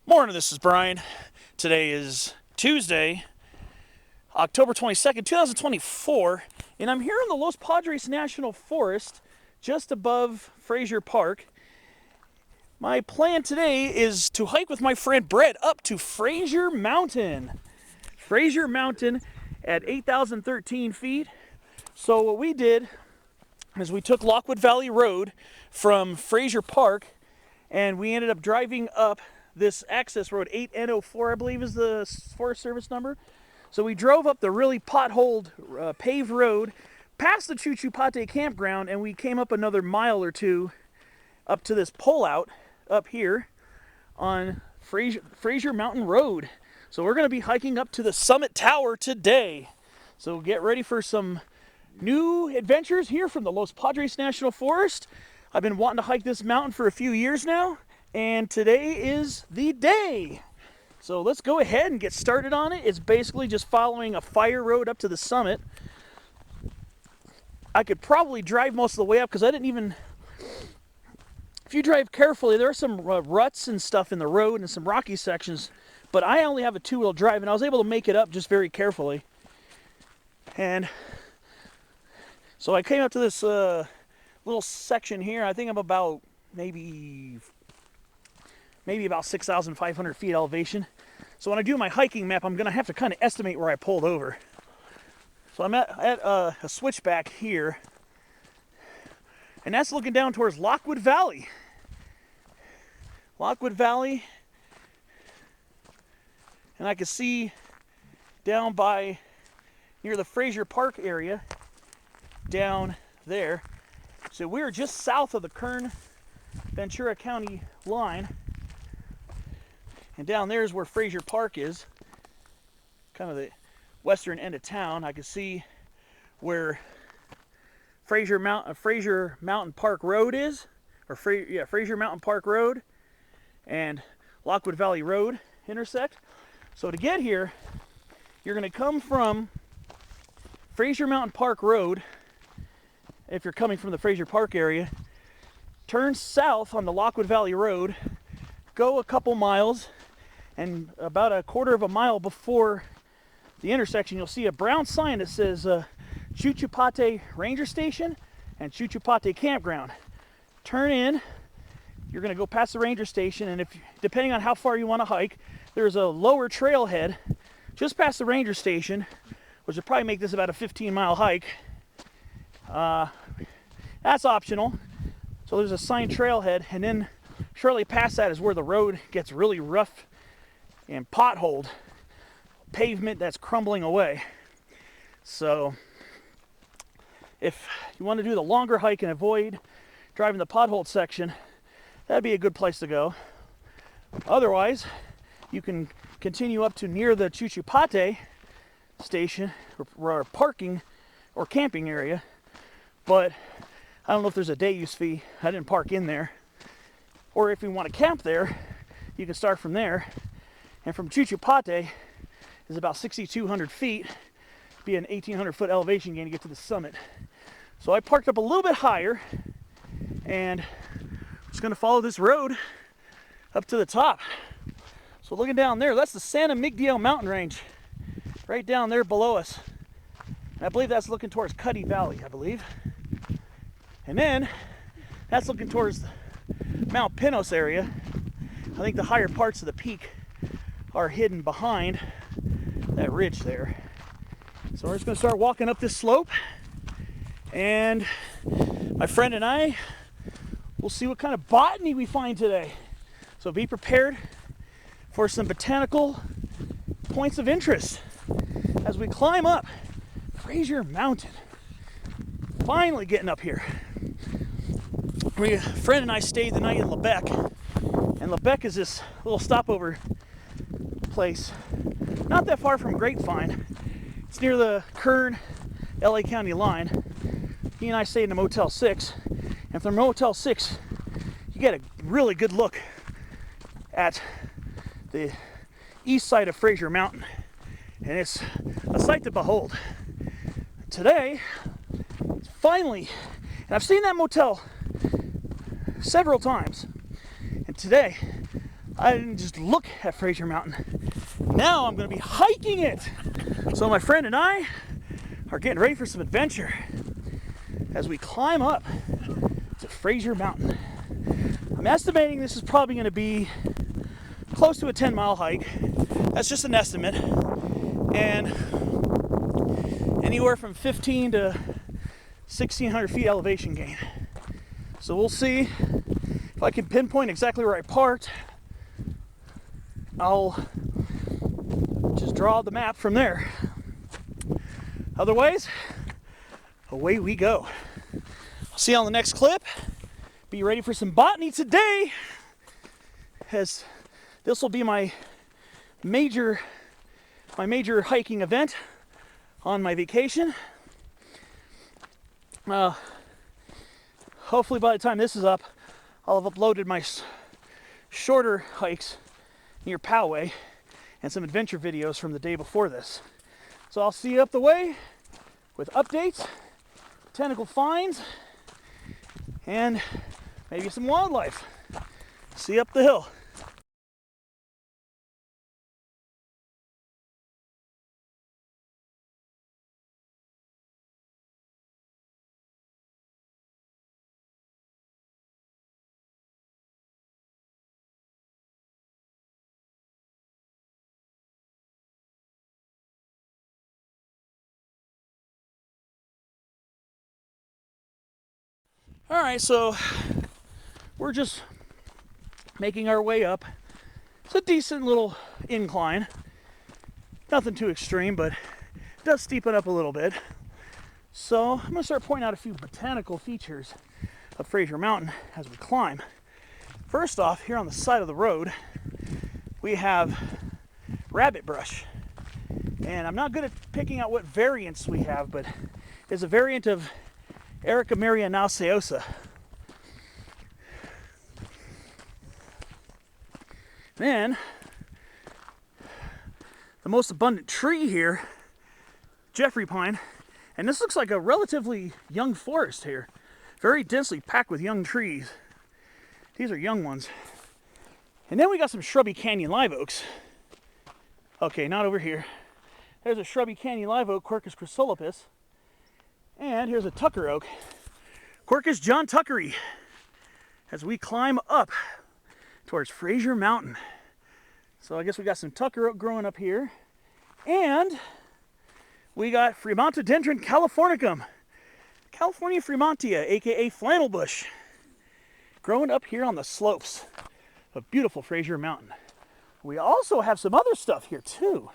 Morning, this is Brian. Today is Tuesday, October 22nd, 2024, and I'm here in the Los Padres National Forest, just above Frazier Park. My plan today is to hike with my friend Brett up to Frazier Mountain. Frazier Mountain at 8,013 feet. So what we did is we took Lockwood Valley Road from Frazier Park, and we ended up driving up this access road, 8N04, I believe is the Forest Service number. So we drove up the really potholed paved road past the Chuchupate Campground, and we came up another mile or two up to this pullout up here on Frazier Mountain Road. So we're going to be hiking up to the summit tower today. So get ready for some new adventures here from the Los Padres National Forest. I've been wanting to hike this mountain for a few years now, and today is the day. So let's go ahead and get started on it. It's basically just following a fire road up to the summit. I could probably drive most of the way up because I didn't even... If you drive carefully, there are some ruts and stuff in the road and some rocky sections, but I only have a two-wheel drive, and I was able to make it up just very carefully. And so I came up to this little section here. I think I'm about maybe about 6,500 feet elevation. So when I do my hiking map, I'm going to have to kind of estimate where I pulled over. So I'm at a switchback here, and that's looking down towards Lockwood Valley. Lockwood Valley, and I can see down by near the Frazier Park area down there. So we're just south of the Kern-Ventura County line. And down there is where Frazier Park is, kind of the western end of town. I can see where Frazier Mountain Park Road is, or Frazier Mountain Park Road and Lockwood Valley Road intersect. So to get here, you're going to come from Frazier Mountain Park Road. If you're coming from the Frazier Park area, turn south on the Lockwood Valley Road, go a couple miles, and about a quarter of a mile before the intersection, you'll see a brown sign that says Chuchupate Ranger Station and Chuchupate Campground. Turn in, you're going to go past the ranger station, and depending on how far you want to hike, there's a lower trailhead just past the ranger station, which will probably make this about a 15-mile hike. That's optional. So there's a signed trailhead, and then shortly past that is where the road gets really rough and potholed. Pavement that's crumbling away. So if you want to do the longer hike and avoid driving the potholed section, that'd be a good place to go. Otherwise, you can continue up to near the Chuchupate station or parking or camping area. But I don't know if there's a day use fee. I didn't park in there. Or if you want to camp there, you can start from there. And from Chuchupate is about 6,200 feet, be an 1,800 foot elevation gain to get to the summit. So I parked up a little bit higher, and I'm just going to follow this road up to the top. So looking down there, that's the Santa Miguel mountain range, right down there below us. And I believe that's looking towards Cuddy Valley, I believe. And then that's looking towards Mount Pinos area. I think the higher parts of the peak are hidden behind that ridge there. So we're just going to start walking up this slope, and my friend and I will see what kind of botany we find today. So be prepared for some botanical points of interest as we climb up Frazier Mountain. Finally getting up here. My friend and I stayed the night in Lebec, and Lebec is this little stopover place not that far from Grapevine. It's near the Kern LA County line. He and I stayed in a Motel 6, and from Motel 6 you get a really good look at the east side of Frazier Mountain, and it's a sight to behold. Today, finally, and I've seen that motel several times, and today I didn't just look at Frazier Mountain. Now I'm going to be hiking it. So my friend and I are getting ready for some adventure as we climb up to Frazier Mountain. I'm estimating this is probably going to be close to a 10-mile hike. That's just an estimate. And anywhere from 15 to 1,600 feet elevation gain. So we'll see if I can pinpoint exactly where I parked. I'll just draw the map from there. Otherwise, away we go. I'll see you on the next clip. Be ready for some botany today, as this will be my major hiking event on my vacation. Hopefully by the time this is up, I'll have uploaded my shorter hikes near Powell and some adventure videos from the day before this. So I'll see you up the way with updates, botanical finds, and maybe some wildlife. See you up the hill. All right, so we're just making our way up. It's a decent little incline. Nothing too extreme, but it does steepen up a little bit. So I'm gonna start pointing out a few botanical features of Frazier Mountain as we climb. First off, here on the side of the road, we have rabbit brush. And I'm not good at picking out what variants we have, but there's a variant of Erica marianaceosa. Then, the most abundant tree here, Jeffrey pine, and this looks like a relatively young forest here. Very densely packed with young trees. These are young ones. And then we got some shrubby canyon live oaks. Okay, not over here. There's a shrubby canyon live oak, Quercus chrysolipus. And here's a tucker oak, Quercus John Tuckery, as we climb up towards Frazier Mountain. So I guess we got some tucker oak growing up here. And we got Fremontodendron californicum, California Fremontia, aka flannel bush, growing up here on the slopes of beautiful Frazier Mountain. We also have some other stuff here too.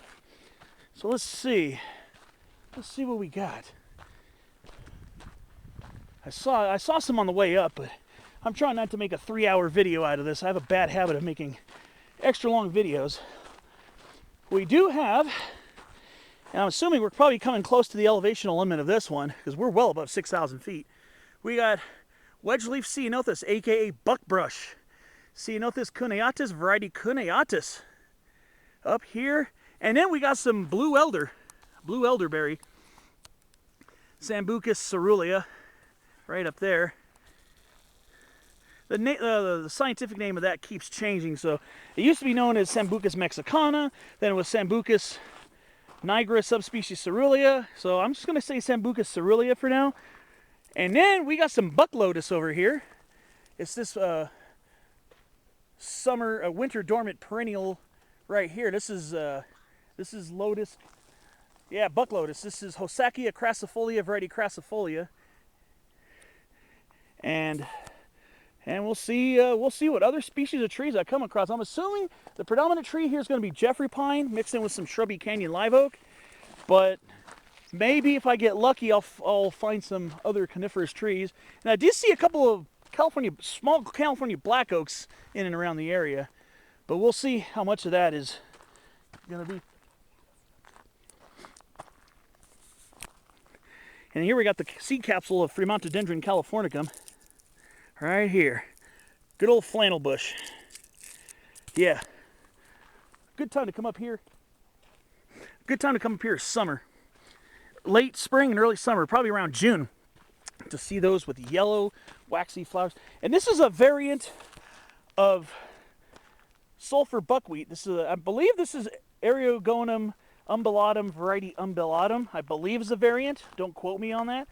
So let's see what we got. I saw some on the way up, but I'm trying not to make a 3-hour video out of this. I have a bad habit of making extra long videos. We do have, and I'm assuming we're probably coming close to the elevational limit of this one, because we're well above 6,000 feet. We got wedge-leaf ceanothus, aka buckbrush. Ceanothus cuneatus, variety cuneatus, up here. And then we got some blue elderberry, Sambucus caerulea, right up there. The scientific name of that keeps changing. So it used to be known as Sambucus mexicana, then it was Sambucus nigra subspecies caerulea. So I'm just going to say Sambucus caerulea for now. And then we got some buck lotus over here. It's this winter dormant perennial right here. This is lotus. Yeah, buck lotus. This is Hosacea crassifolia, variety crassifolia. And we'll see what other species of trees I come across. I'm assuming the predominant tree here is going to be Jeffrey pine mixed in with some shrubby canyon live oak, but maybe if I get lucky I'll find some other coniferous trees. And I did see a couple of small California black oaks in and around the area, but we'll see how much of that is going to be. And here we got the seed capsule of Fremontodendron californicum. Right here. Good old flannel bush. Yeah. Good time to come up here. Good time to come up here is summer. Late spring and early summer, probably around June, to see those with yellow, waxy flowers. And this is a variant of sulfur buckwheat. This is, I believe this is Eriogonum umbellatum, variety umbellatum. I believe is a variant. Don't quote me on that.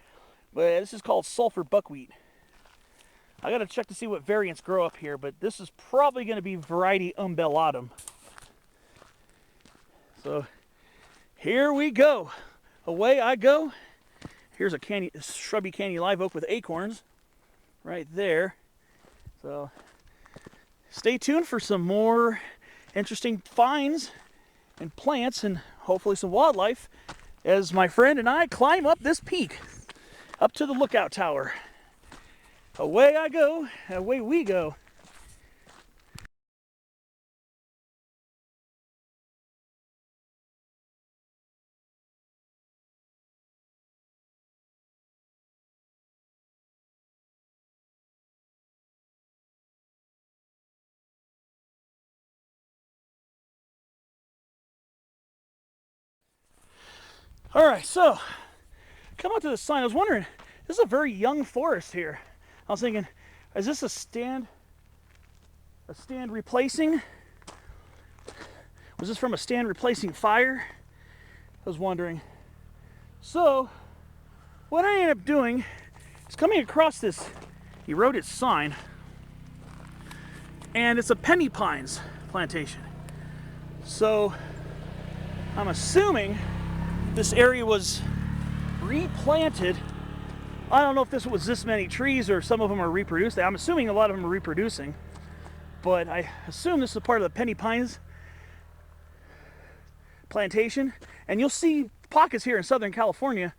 But this is called sulfur buckwheat. I gotta check to see what variants grow up here, but this is probably gonna be variety umbellatum. So here we go. Away I go. Here's a shrubby candy live oak with acorns right there. So stay tuned for some more interesting finds and plants and hopefully some wildlife as my friend and I climb up this peak, up to the lookout tower. Away I go, away we go. All right, so come up to the sign. I was wondering, this is a very young forest here. I was thinking, is this a stand replacing? Was this from a stand replacing fire? I was wondering. So what I ended up doing is coming across this eroded sign, and it's a penny pines plantation. So I'm assuming this area was replanted. I don't know if this was this many trees or some of them are reproduced. I'm assuming a lot of them are reproducing, but I assume this is a part of the penny pines plantation. And you'll see pockets here in Southern California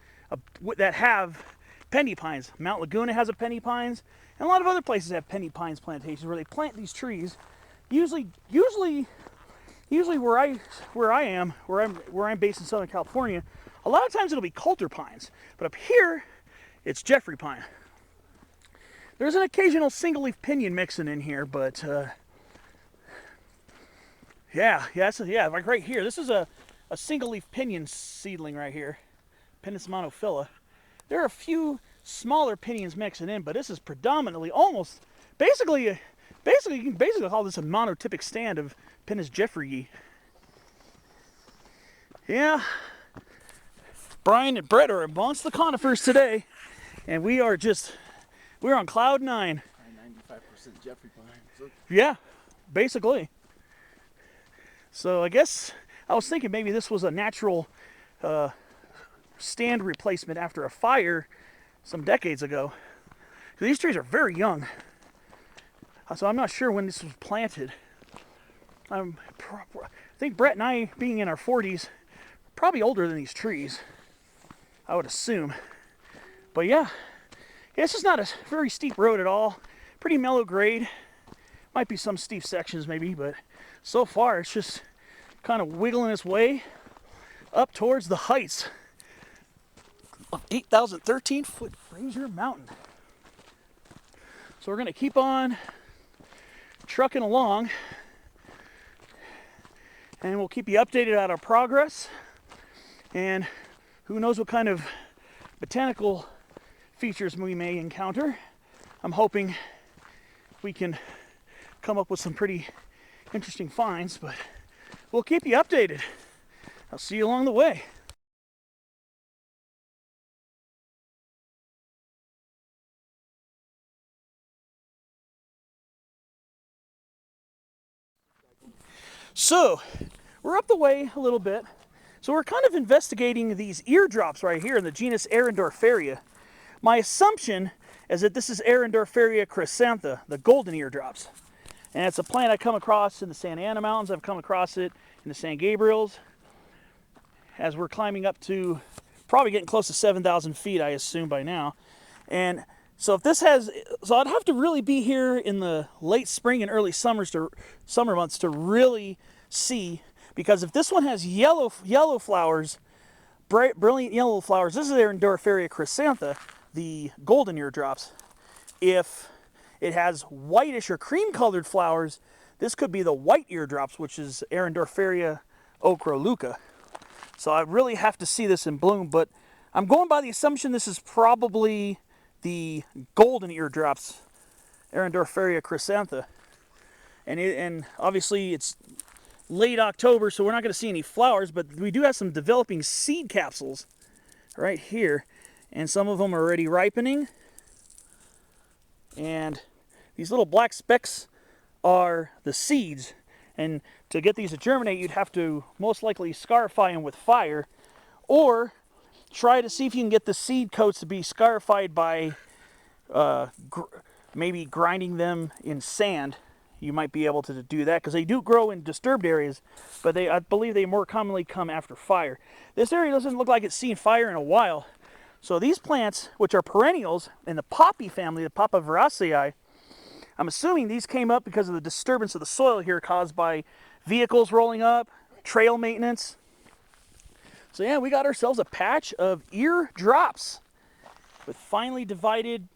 that have penny pines. Mount Laguna has a penny pines, and a lot of other places have penny pines plantations where they plant these trees. Usually where I'm based in Southern California, a lot of times it'll be coulter pines, but up here it's Jeffrey pine. There's an occasional single leaf pinion mixing in here, but like right here, this is a single leaf pinion seedling right here, Pinus monophylla. There are a few smaller pinions mixing in, but this is predominantly basically you can call this a monotypic stand of Pinus jeffreyi. Yeah, Brian and Brett are amongst the conifers today, and we're on cloud 9. 95% Jeffrey pine. So. Yeah, basically. So I guess I was thinking maybe this was a natural stand replacement after a fire some decades ago. These trees are very young, so I'm not sure when this was planted. I think Brett and I, being in our 40s, probably older than these trees, I would assume. But yeah, it's just not a very steep road at all. Pretty mellow grade. Might be some steep sections maybe, but so far it's just kind of wiggling its way up towards the heights of 8,013-foot Frazier Mountain. So we're going to keep on trucking along, and we'll keep you updated on our progress, and who knows what kind of botanical features we may encounter. I'm hoping we can come up with some pretty interesting finds, but we'll keep you updated. I'll see you along the way. So we're up the way a little bit. So we're kind of investigating these eardrops right here in the genus Arundorferia. My assumption is that this is Arundorferia chrysantha, the golden eardrops. And it's a plant I come across in the Santa Ana Mountains. I've come across it in the San Gabriels. As we're climbing up to, probably getting close to 7,000 feet, I assume by now. And so I'd have to really be here in the late spring and early summer months to really see, because if this one has yellow flowers, bright, brilliant yellow flowers, this is Arundorferia chrysantha, the golden eardrops. If it has whitish or cream-colored flowers, this could be the white eardrops, which is Arundorferia ochroluca. So I really have to see this in bloom, but I'm going by the assumption this is probably the golden eardrops, Arundorferia chrysantha. and obviously it's late October, so we're not going to see any flowers, but we do have some developing seed capsules right here, and some of them are already ripening. And these little black specks are the seeds, and to get these to germinate, you'd have to most likely scarify them with fire, or try to see if you can get the seed coats to be scarified by maybe grinding them in sand. You might be able to do that, because they do grow in disturbed areas, but I believe they more commonly come after fire. This area doesn't look like it's seen fire in a while. So these plants, which are perennials in the poppy family, the Papaveracea, I'm assuming these came up because of the disturbance of the soil here caused by vehicles rolling up, trail maintenance. So yeah, we got ourselves a patch of eardrops with finely divided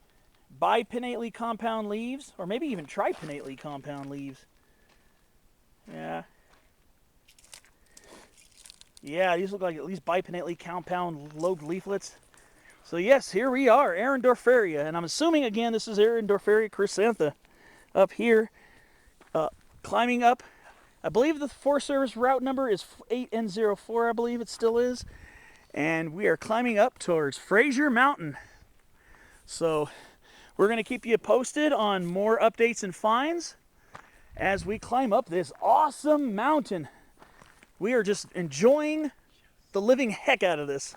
bipinnately compound leaves, or maybe even tripinnately compound leaves. Yeah, these look like at least bipinnately compound lobed leaflets. So yes, here we are, Arundorferia, and I'm assuming again this is Arundorferia chrysantha up here, climbing up. I believe the Forest Service route number is 8N04, I believe it still is, and we are climbing up towards Frazier Mountain. So we're going to keep you posted on more updates and finds as we climb up this awesome mountain. We are just enjoying the living heck out of this.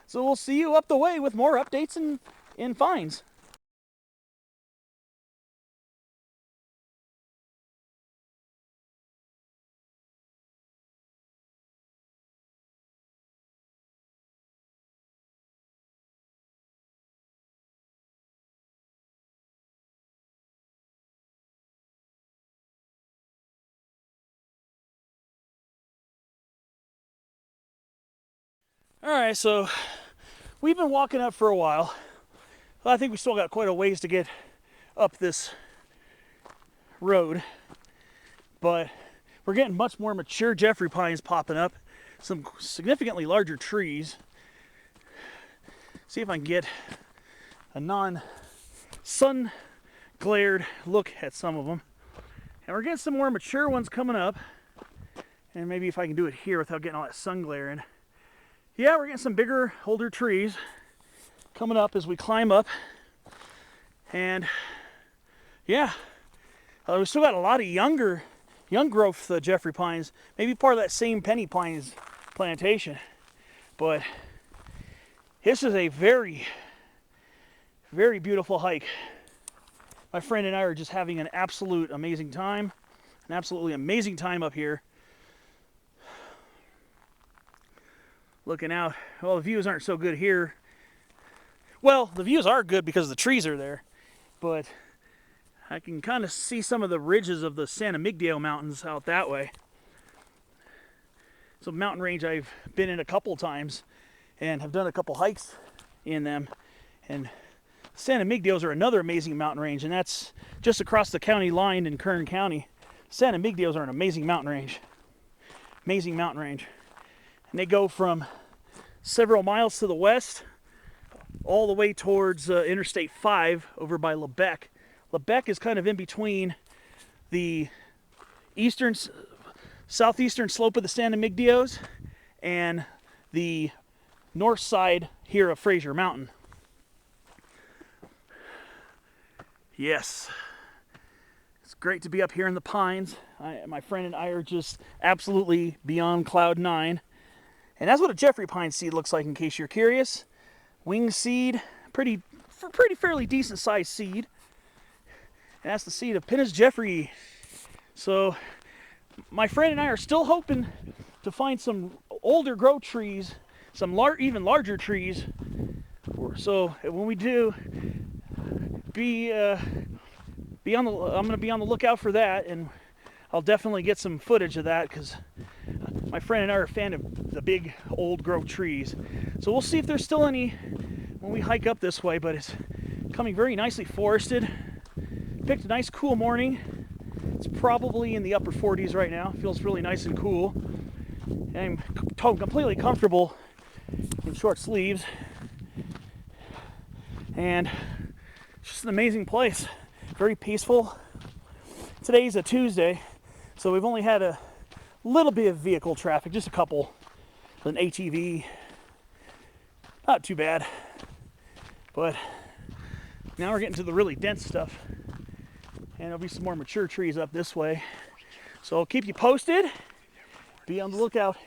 So we'll see you up the way with more updates and finds. All right, so we've been walking up for a while. I think we still got quite a ways to get up this road, but we're getting much more mature Jeffrey pines popping up, some significantly larger trees. See if I can get a non-sun glared look at some of them. And we're getting some more mature ones coming up, and maybe if I can do it here without getting all that sun glare in. Yeah, we're getting some bigger, older trees coming up as we climb up. And yeah, we still got a lot of young growth Jeffrey pines, maybe part of that same penny pines plantation. But this is a very, very beautiful hike. My friend and I are just having an absolutely amazing time up here. Looking out. Well, the views aren't so good here. Well, the views are good because the trees are there, but I can kind of see some of the ridges of the San Miguel Mountains out that way. It's a mountain range I've been in a couple times and have done a couple hikes in them. And San Miguel's are another amazing mountain range, and that's just across the county line in Kern County. San Miguel's are an amazing mountain range. Amazing mountain range. And they go from several miles to the west all the way towards Interstate 5 over by Lebec. Lebec is kind of in between the southeastern slope of the San Miguelos and the north side here of Frazier Mountain. Yes, it's great to be up here in the pines. My friend and I are just absolutely beyond cloud 9. And that's what a Jeffrey pine seed looks like, in case you're curious. Wing seed, pretty fairly decent sized seed. And that's the seed of Pinus Jeffrey. So my friend and I are still hoping to find some older growth trees, some even larger trees. So when we do, I'm going to be on the lookout for that, and I'll definitely get some footage of that, because my friend and I are a fan of the big old growth trees. So we'll see if there's still any when we hike up this way, but it's coming very nicely forested. Picked a nice cool morning. It's probably in the upper 40s right now. Feels really nice and cool. And I'm completely comfortable in short sleeves. And it's just an amazing place. Very peaceful. today's a Tuesday, so we've only had a little bit of vehicle traffic, just a couple. An ATV, not too bad. But now we're getting to the really dense stuff. And there'll be some more mature trees up this way. So I'll keep you posted. Be on the lookout.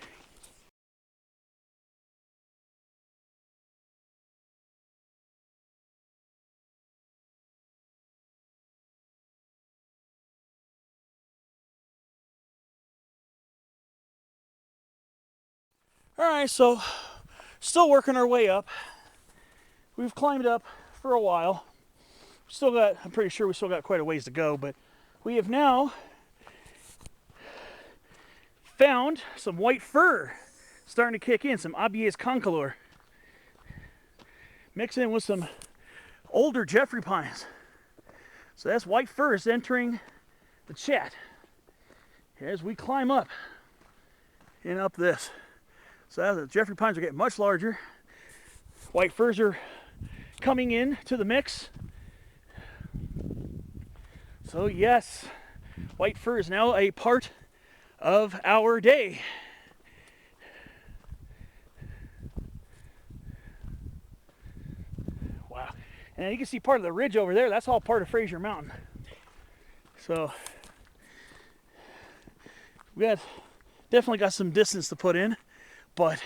Alright, so still working our way up. We've climbed up for a while. I'm pretty sure we still got quite a ways to go, but we have now found some white fir starting to kick in, some Abies concolor, mixing in with some older Jeffrey pines. So that's white firs entering the chat as we climb up and up this. So the Jeffrey pines are getting much larger. White firs are coming in to the mix. So yes, white fir is now a part of our day. Wow. And you can see part of the ridge over there. That's all part of Frazier Mountain. So we definitely got some distance to put in, but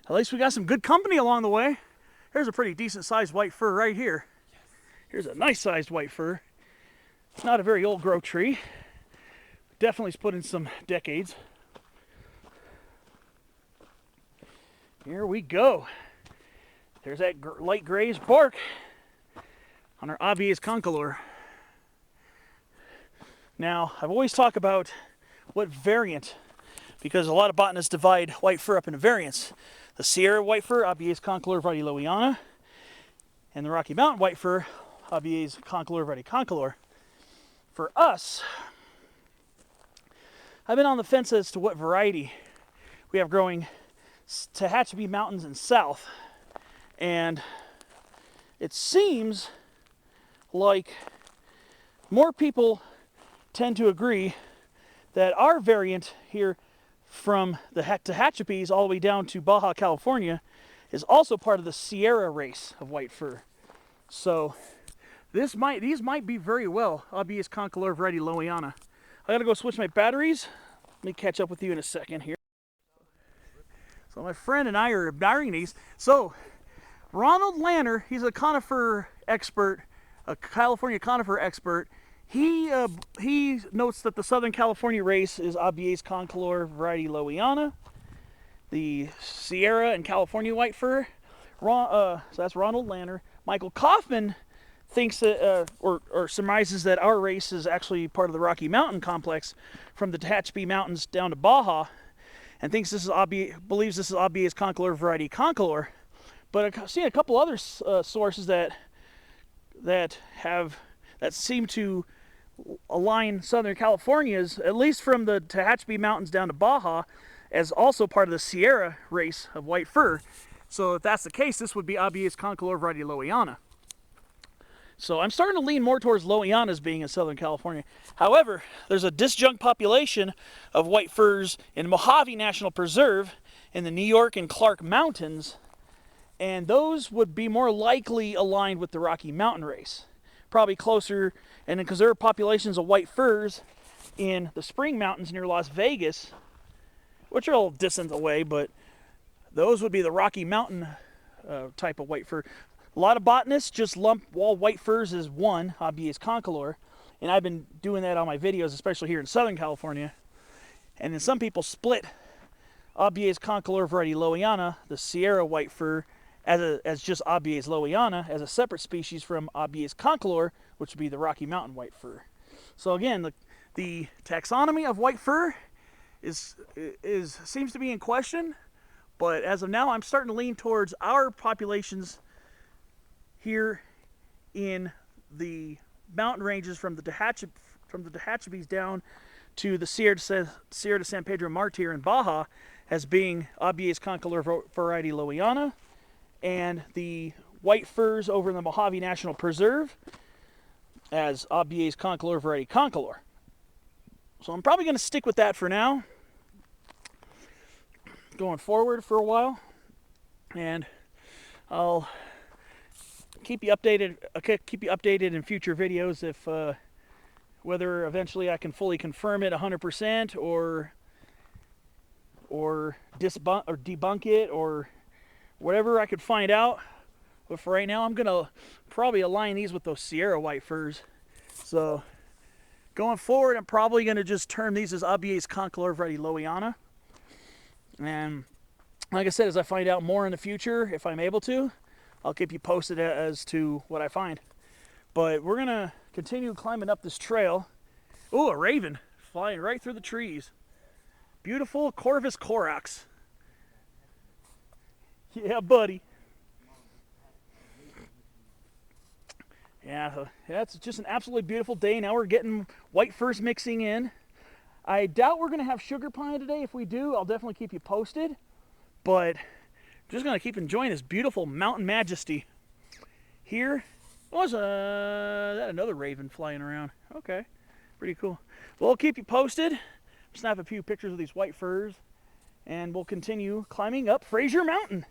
at least we got some good company along the way. Here's a pretty decent sized white fir right here. Here's a nice sized white fir. It's not a very old growth tree. Definitely put in some decades. Here we go. There's that light grayish bark on our Abies concolor. Now, I've always talked about what variant, because a lot of botanists divide white fir up into variants. The Sierra white fir, Abies concolor variety lowiana, and the Rocky Mountain white fir, Abies concolor variety concolor. For us, I've been on the fence as to what variety we have growing Tahachapi Mountains and south, and it seems like more people tend to agree that our variant here from the Tahachapis all the way down to Baja California is also part of the Sierra race of white fir. So these might be very well Abies concolor variety lowiana. I gotta go switch my batteries. Let me catch up with you in a second here. So my friend and I are admiring these. So Ronald Lanner, he's a conifer expert, a California conifer expert. He notes that the Southern California race is Abies concolor variety lowiana, the Sierra and California white fir. So that's Ronald Lanner. Michael Kaufman thinks that, or surmises that our race is actually part of the Rocky Mountain complex from the Tetrajimycane Mountains down to Baja, and thinks this is believes this is Abies concolor variety concolor. But I've seen a couple other sources that seem to align Southern California's, at least from the Tehachapi Mountains down to Baja, as also part of the Sierra race of white fir. So if that's the case, this would be Abies concolor variety lowiana. So I'm starting to lean more towards lowianas being in Southern California. However, there's a disjunct population of white firs in Mojave National Preserve in the New York and Clark Mountains, and those would be more likely aligned with the Rocky Mountain race. Probably closer, and because there are populations of white firs in the Spring Mountains near Las Vegas, which are a little distant away, but those would be the Rocky Mountain type of white fir. A lot of botanists just lump all white firs as one, Abies concolor, and I've been doing that on my videos, especially here in Southern California. And then some people split Abies concolor variety lowiana, the Sierra white fir, as just Abies lowiana, as a separate species from Abies concolor, which would be the Rocky Mountain white fir. So again, the taxonomy of white fir seems to be in question, but as of now, I'm starting to lean towards our populations here in the mountain ranges from the Tahachapis down to the Sierra de San Pedro Martir in Baja as being Abies concolor variety lowiana, and the white firs over in the Mojave National Preserve as Abies concolor variety concolor. So I'm probably going to stick with that for now, going forward for a while, and I'll keep you updated. Keep you updated in future videos if whether eventually I can fully confirm it 100% or debunk it or whatever I could find out. But for right now, I'm gonna probably align these with those Sierra white firs. So going forward, I'm probably gonna just term these as Abies concolor Lowiana. And like I said, as I find out more in the future, if I'm able to, I'll keep you posted as to what I find. But we're gonna continue climbing up this trail. Oh, a raven flying right through the trees. Beautiful Corvus corax. Yeah, buddy. Yeah, it's just an absolutely beautiful day. Now we're getting white firs mixing in. I doubt we're going to have sugar pine today. If we do, I'll definitely keep you posted. But I'm just going to keep enjoying this beautiful mountain majesty. Here was that another raven flying around. Okay, pretty cool. Well, I'll keep you posted. Snap a few pictures of these white firs, and we'll continue climbing up Frazier Mountain.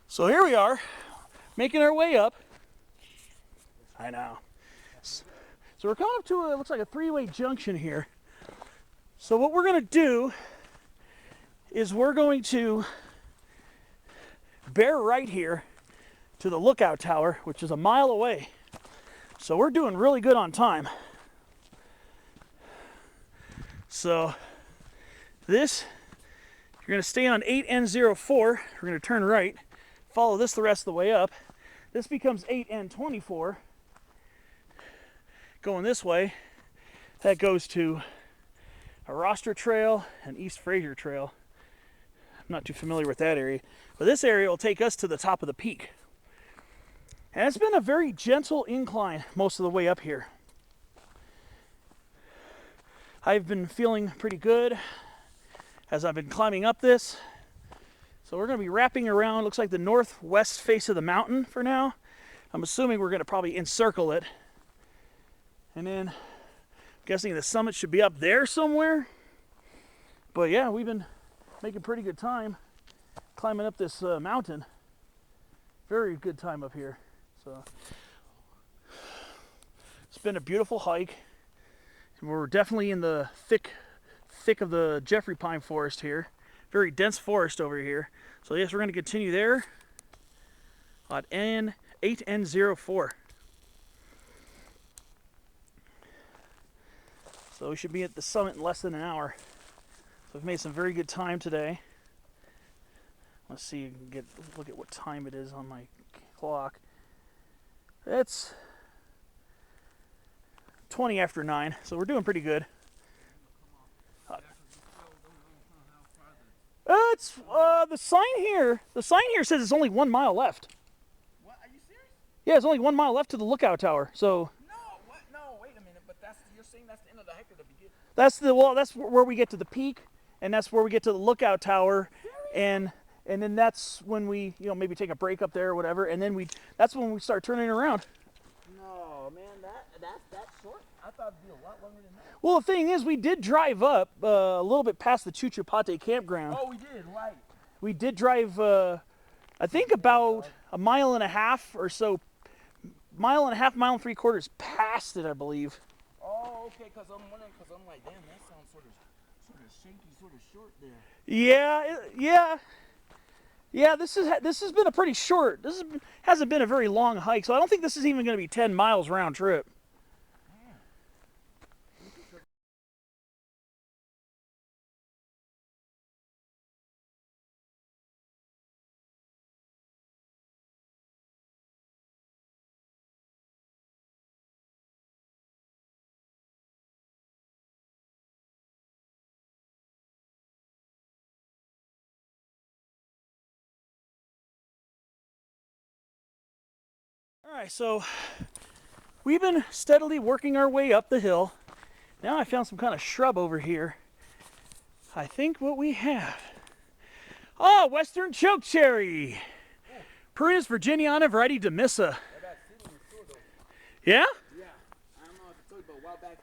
So here we are, making our way up. I know. So we're coming up to looks like a three-way junction here. So what we're going to do is we're going to bear right here to the lookout tower, which is a mile away. So we're doing really good on time. So this, you're going to stay on 8N04. We're going to turn right, follow this the rest of the way up. This becomes 8N24. Going this way, that goes to a Roster Trail and East Frazier Trail. I'm not too familiar with that area, but this area will take us to the top of the peak. And it's been a very gentle incline most of the way up here. I've been feeling pretty good as I've been climbing up this. So we're going to be wrapping around, looks like the northwest face of the mountain for now. I'm assuming we're going to probably encircle it. And then I'm guessing the summit should be up there somewhere. But yeah, we've been making pretty good time climbing up this mountain. Very good time up here. So it's been a beautiful hike. We're definitely in the thick of the Jeffrey pine forest here. Very dense forest over here. So yes, we're going to continue there at 8N04. So we should be at the summit in less than an hour. So we've made some very good time today. Let's see, look at what time it is on my clock. It's 20 after 9, so we're doing pretty good. It's the sign here. The sign here says it's only 1 mile left. What? Are you serious? Yeah, it's only 1 mile left to the lookout tower. So. No. What? No. Wait a minute. But you're saying that's the end of the hike or the beginning? That's where we get to the peak, and that's where we get to the lookout tower, and then that's when we maybe take a break up there or whatever, and then that's when we start turning around. No, man. That's short. I thought it'd be a lot longer than that. Well, the thing is, we did drive up a little bit past the Chuchupate Campground. Oh, we did. Right. We did drive, I think about a mile and a half or so, mile and 3/4 past it, I believe. Oh, okay. Because I'm wondering. Because I'm like, damn, that sounds sort of shaky, sort of short there. Yeah. This has been a pretty short. Hasn't been a very long hike, so I don't think this is even going to be 10 miles round trip. Alright, so we've been steadily working our way up the hill. Now I found some kind of shrub over here. I think what we have... Oh, Western Chokecherry! Prunus virginiana variety demissa. Yeah? Yeah, I don't know if I told you, but a while back,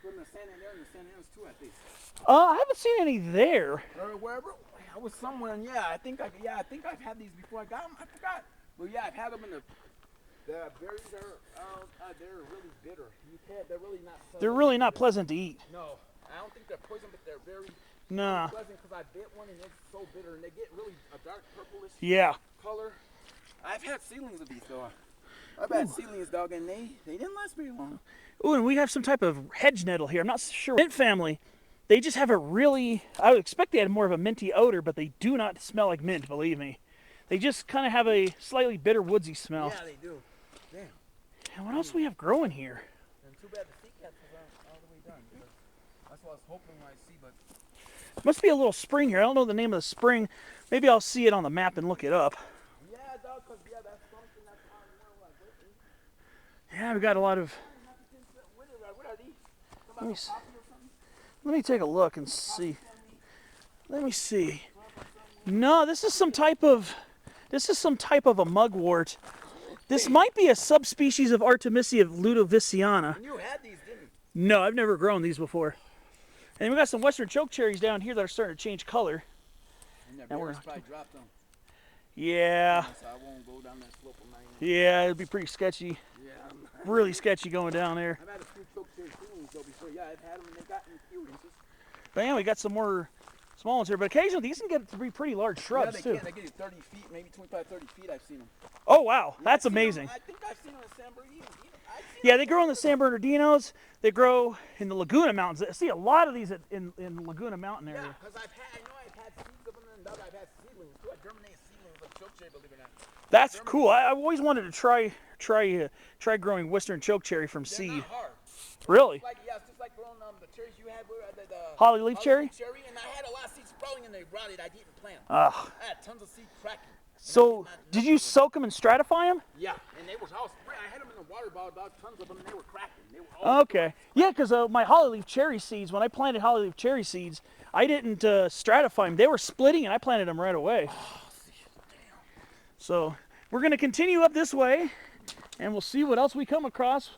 from the San Andreas and the San Andreas too, I think. I haven't seen any there. Or wherever. I was somewhere, and yeah, I think I've had these before I got them. I forgot. But yeah, I've had them in the berries they're really bitter. They're really not. They're really not pleasant to eat. No, I don't think they're poison, but they're very Nah. pleasant because I bit one and it's so bitter, and they get really a dark purplish Yeah. color. I've had seedlings of these though. I've had seedlings, dog, and they didn't last very long. Oh, and we have some type of hedge nettle here. I'm not sure. Mint family, they just have a really, I would expect they had more of a minty odor, but they do not smell like mint, believe me. They just kind of have a slightly bitter woodsy smell. Yeah, they do. Damn. And what else do we have growing here? And too bad the sea cats aren't all the way done. That's what I was hoping I see, but... Must be a little spring here. I don't know the name of the spring. Maybe I'll see it on the map and look it up. Yeah, dog, because that's something that's on like lately. Yeah, we got a lot of... What are these? Let me take a look and see. Let me see. No, this is some type of a mugwort. This might be a subspecies of Artemisia ludoviciana. And you had these, didn't you? No, I've never grown these before. And we got some Western chokecherries down here that are starting to change color. And Now we're berries probably dropped them. Yeah. So I won't go down that slope on my own. Yeah, it'd be pretty sketchy. Yeah. Really sketchy going down there. I've had a few chokecherry seedlings though before. Yeah, I've had them and they got in cute. But yeah, we got some more small ones here. But occasionally these can get to be pretty large shrubs yeah, too. They get you 30 feet, maybe 25, 30 feet I've seen them. Oh wow, Yeah, that's I've seen amazing. them, I think I've seen them in San Bernardino. Yeah, they grow in the San Bernardinos. They grow in the Laguna Mountains. I see a lot of these in Laguna Mountain area. Yeah, because I've had seeds of them and I've had seedlings too. I germinated seedlings of chokecherry, believe it or not. That's cool. I've always wanted to try growing Western chokecherry from They're seed. not hard. Really? It's just like growing the cherries you had, the Holly leaf cherry? And I had a lot of seeds sprouting and they rotted. I didn't plant. Ugh. I had tons of seed cracking. So, did you soak them and stratify them? Yeah, and they were all spray. I had them in the water bottle, about tons of them, and they were cracking. They were all Okay. Yeah, because my holly leaf cherry seeds, when I planted holly leaf cherry seeds, I didn't stratify them. They were splitting, and I planted them right away. So, we're going to continue up this way, and we'll see what else we come across.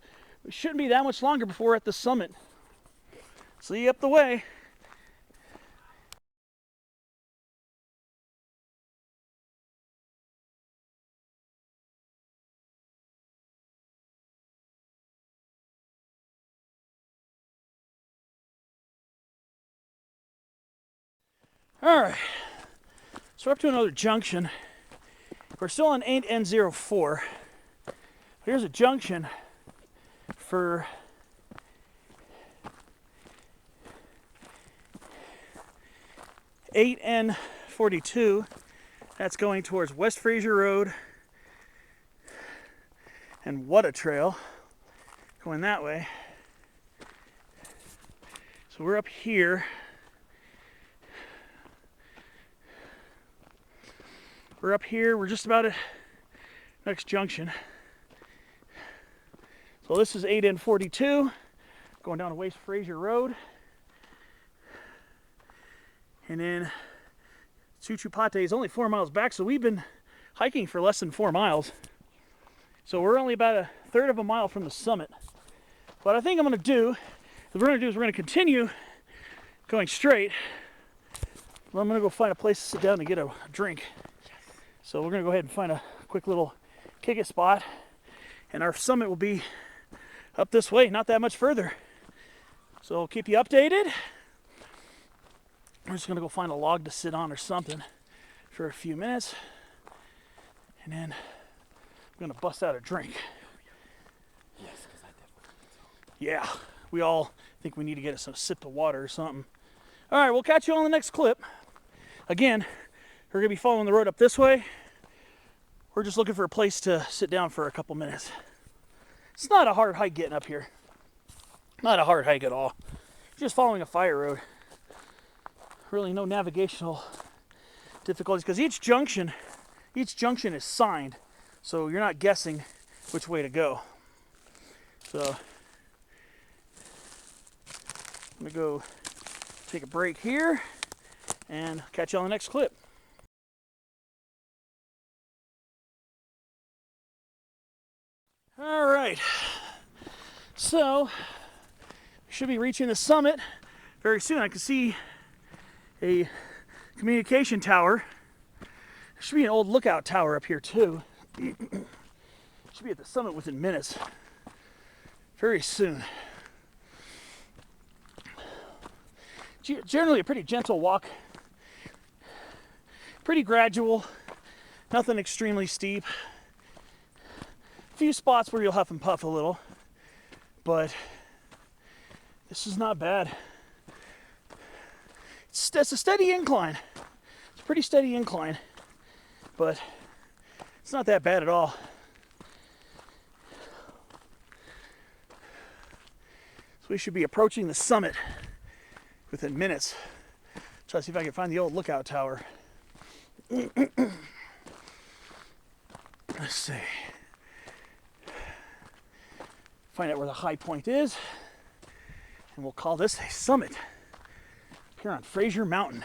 It shouldn't be that much longer before we're at the summit. See you up the way. All right, so we're up to another junction. We're still on 8N04. Here's a junction for (8N42). That's going towards West Frazier Road and What Trail, going that way. So we're up here. We're up here, we're just about at next junction. So this is 8N42, going down to West Frazier Road. And then Chuchupate is only 4 miles back, so we've been hiking for less than 4 miles. So we're only about a third of a mile from the summit. What I think I'm gonna continue going straight. Well, I'm gonna go find a place to sit down and get a drink. So we're gonna go ahead and find a quick little kick it spot, and our summit will be up this way, not that much further. So I'll keep you updated. We're just gonna go find a log to sit on or something for a few minutes, and then I'm gonna bust out a drink. Yes, because I definitely. Yeah, we all think we need to get us a sip of water or something. All right, we'll catch you on the next clip. Again, we're gonna be following the road up this way. We're just looking for a place to sit down for a couple minutes. It's not a hard hike getting up here. Not a hard hike at all. Just following a fire road. Really no navigational difficulties because each junction is signed, so you're not guessing which way to go. So I'm gonna go take a break here and catch you on the next clip. All right, so we should be reaching the summit very soon. I can see a communication tower. There should be an old lookout tower up here too. Should be at the summit within minutes. Very soon. Generally a pretty gentle walk. Pretty gradual. Nothing extremely steep. A few spots where you'll huff and puff a little. But this is not bad. It's a steady incline. It's a pretty steady incline. But it's not that bad at all. So we should be approaching the summit within minutes. Try to see if I can find the old lookout tower. Let's see. Find out where the high point is. And we'll call this a summit here on Frazier Mountain.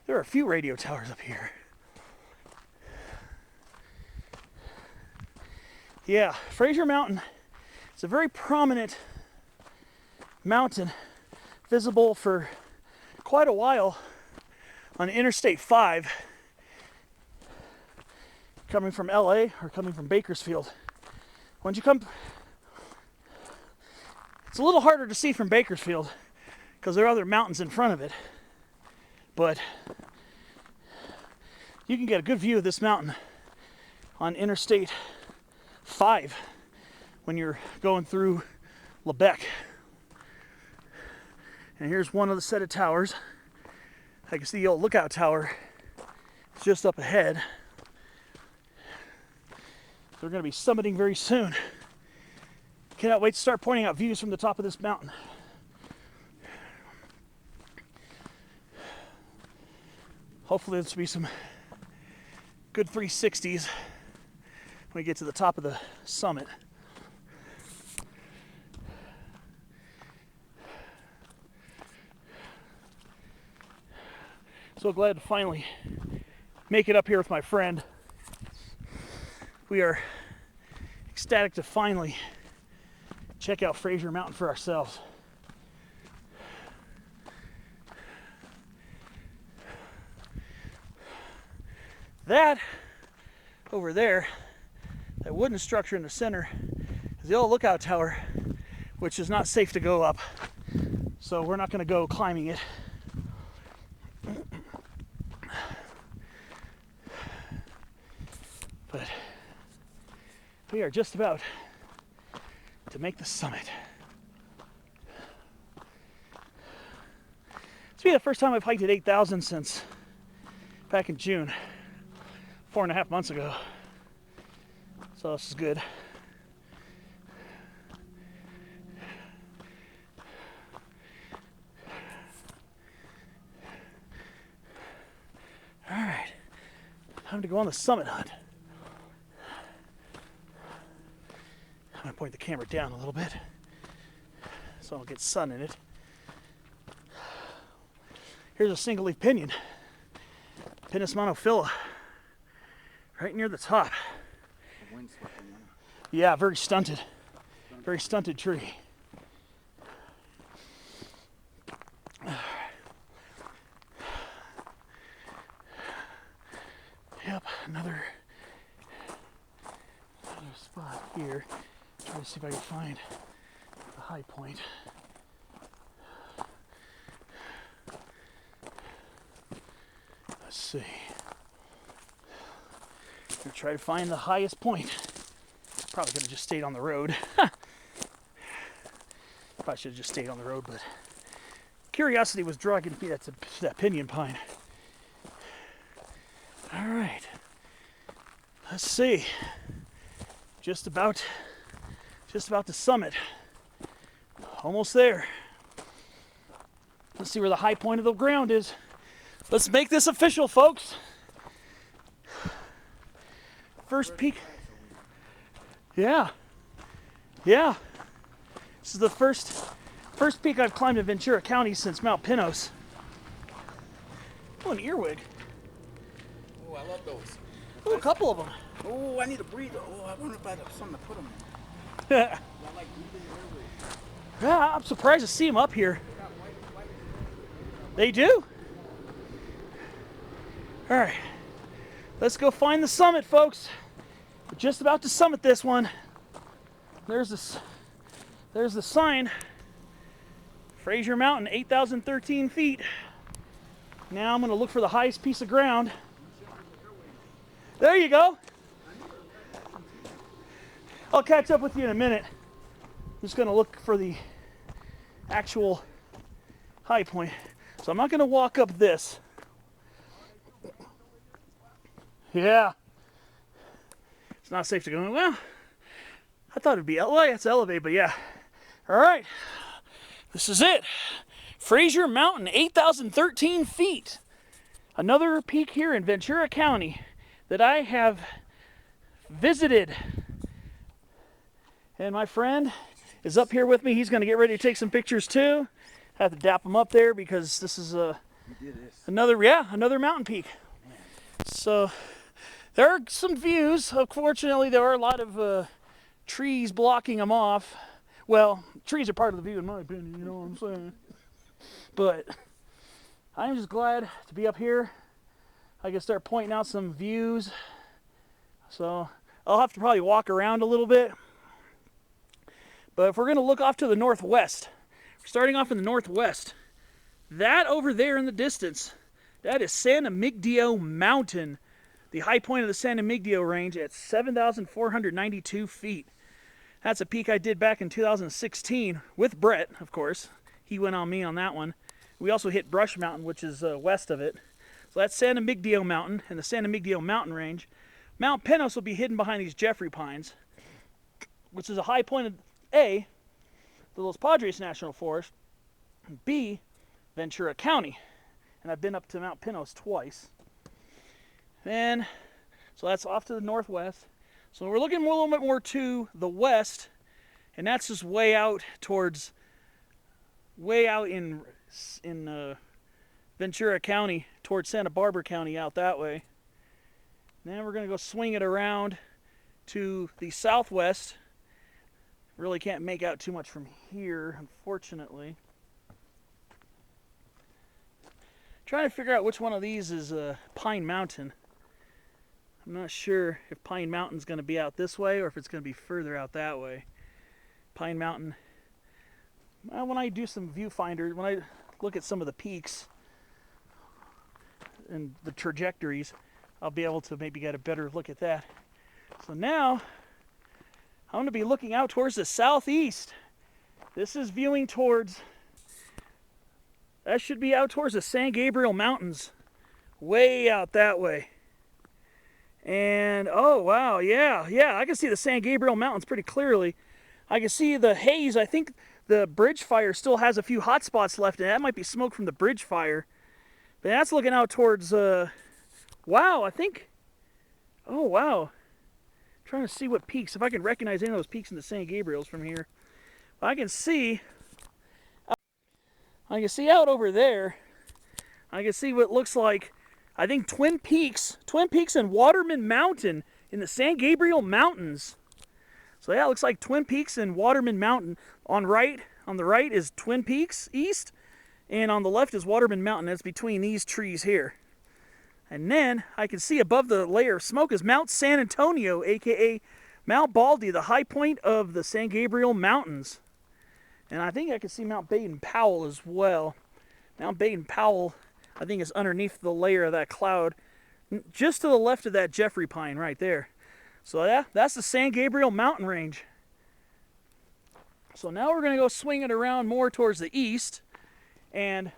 There are a few radio towers up here. Yeah, Frazier Mountain. It's a very prominent mountain, visible for quite a while on Interstate 5, coming from LA or coming from Bakersfield. Once you come, it's a little harder to see from Bakersfield because there are other mountains in front of it, but you can get a good view of this mountain on Interstate 5 when you're going through Lebec. And here's one of the set of towers. I can see the old lookout tower. It's just up ahead. So we're going to be summiting very soon. Cannot wait to start pointing out views from the top of this mountain. Hopefully this will be some good 360s when we get to the top of the summit. So glad to finally make it up here with my friend. We are ecstatic to finally check out Frazier Mountain for ourselves. That over there, that wooden structure in the center, is the old lookout tower, which is not safe to go up. So we're not going to go climbing it. But we are just about to make the summit. This will be the first time I've hiked at 8,000 since back in June, 4.5 months ago. So this is good. All right, time to go on the summit hunt. I'm gonna point the camera down a little bit so I don't get sun in it. Here's a single leaf pinion, Pinus monophylla, right near the top. Yeah, very stunted tree. Yep, another spot here. Try to see if I can find the high point. Let's see. I'm gonna try to find the highest point. Probably could have just stayed on the road. Probably should have just stayed on the road, but curiosity was dragging me to that pinyon pine. All right. Let's see. Just about the summit. Almost there. Let's see where the high point of the ground is. Let's make this official, folks. First peak. Yeah. Yeah. This is the first peak I've climbed in Ventura County since Mount Pinos. Oh, an earwig. Oh, I love those. Oh, a couple of them. Oh, I need a breather. Oh, I wonder if I have something to put them in. Yeah, I like breathing earwigs. I'm surprised to see them up here. They do? All right. Let's go find the summit, folks. We're just about to summit this one. There's the sign. Frazier Mountain, 8,013 feet. Now I'm going to look for the highest piece of ground. There you go. I'll catch up with you in a minute. I'm just going to look for the actual high point. So I'm not going to walk up this. Yeah. It's not safe to go. Well, I thought it'd be, well, it's elevated, but yeah. All right. This is it. Frazier Mountain, 8,013 feet. Another peak here in Ventura County that I have visited. And my friend is up here with me. He's going to get ready to take some pictures too. I have to dap him up there because this is another mountain peak. So there are some views. Unfortunately, there are a lot of trees blocking them off. Well, trees are part of the view in my opinion, you know what I'm saying? But I'm just glad to be up here. I can start pointing out some views. So I'll have to probably walk around a little bit. But if we're going to look off to the northwest, starting off in the northwest, that over there in the distance, that is San Emigdio Mountain, the high point of the San Emigdio range at 7,492 feet. That's a peak I did back in 2016 with Brett, of course. He went on me on that one. We also hit Brush Mountain, which is west of it. So that's San Emigdio Mountain and the San Emigdio Mountain range. Mount Pinos will be hidden behind these Jeffrey pines, which is a high point of A, the Los Padres National Forest, and B, Ventura County. And I've been up to Mount Pinos twice. And so that's off to the northwest. So we're looking a little bit more to the west, and that's just way out in Ventura County, towards Santa Barbara County, out that way. Then we're going to go swing it around to the southwest. Really can't make out too much from here, unfortunately. Trying to figure out which one of these is Pine Mountain. I'm not sure if Pine Mountain's going to be out this way or if it's going to be further out that way. Pine Mountain. Well, when I do some viewfinder, when I look at some of the peaks and the trajectories, I'll be able to maybe get a better look at that. So now I'm going to be looking out towards the southeast. This is viewing towards, that should be out towards the San Gabriel Mountains, way out that way. And oh wow, yeah, I can see the San Gabriel Mountains pretty clearly. I can see the haze. I think the bridge fire still has a few hot spots left, and that might be smoke from the bridge fire. But that's looking out towards, wow, I think, oh wow. I'm trying to see what peaks, if I can recognize any of those peaks in the San Gabriels from here. I can see out over there, I can see what looks like, I think Twin Peaks and Waterman Mountain in the San Gabriel Mountains. So yeah, it looks like Twin Peaks and Waterman Mountain. On the right is Twin Peaks East, and on the left is Waterman Mountain. That's between these trees here. And then I can see above the layer of smoke is Mount San Antonio, aka Mount Baldy, the high point of the San Gabriel Mountains. And I think I can see Mount Baden-Powell as well. Mount Baden-Powell, I think, is underneath the layer of that cloud, just to the left of that Jeffrey pine right there. So yeah, that's the San Gabriel Mountain range. So now we're going to go swing it around more towards the east, and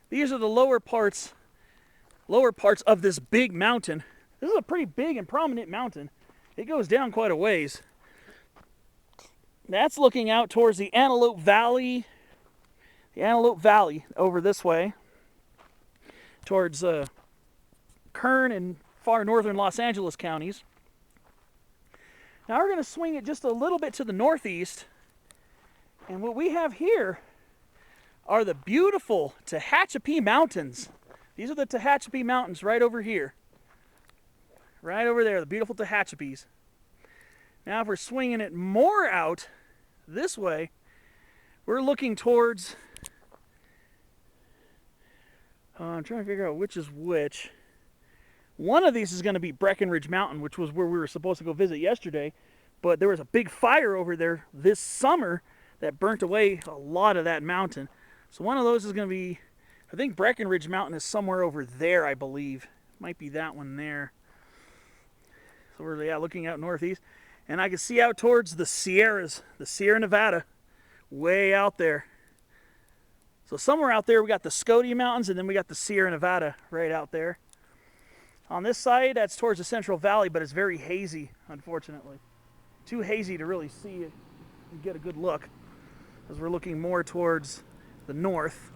these are the lower parts of this big mountain. This is a pretty big and prominent mountain. It goes down quite a ways. That's looking out towards the Antelope Valley. The Antelope Valley over this way, towards Kern and far northern Los Angeles counties. Now we're going to swing it just a little bit to the northeast. And what we have here are the beautiful Tahachapi Mountains. These are the Tahachapi Mountains right over here. Right over there, the beautiful Tahachapis. Now if we're swinging it more out this way, we're looking towards... I'm trying to figure out which is which. One of these is going to be Breckenridge Mountain, which was where we were supposed to go visit yesterday. But there was a big fire over there this summer that burnt away a lot of that mountain. So one of those is going to be, I think Breckenridge Mountain is somewhere over there, I believe. Might be that one there. So we're looking out northeast. And I can see out towards the Sierras, the Sierra Nevada, way out there. So somewhere out there we got the Scotia Mountains, and then we got the Sierra Nevada right out there. On this side, that's towards the Central Valley, but it's very hazy, unfortunately. Too hazy to really see it and get a good look, as we're looking more towards the north.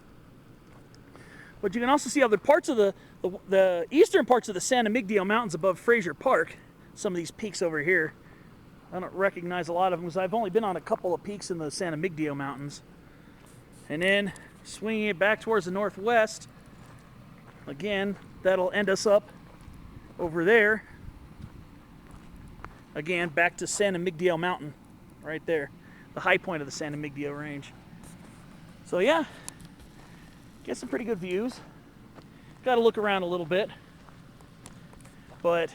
But you can also see other parts of the eastern parts of the San Miguel Mountains above Frazier Park. Some of these peaks over here. I don't recognize a lot of them because I've only been on a couple of peaks in the San Miguel Mountains. And then swinging it back towards the northwest, again, that'll end us up over there. Again, back to San Miguel Mountain, right there. The high point of the San Miguel Range. So yeah, get some pretty good views. Got to look around a little bit. But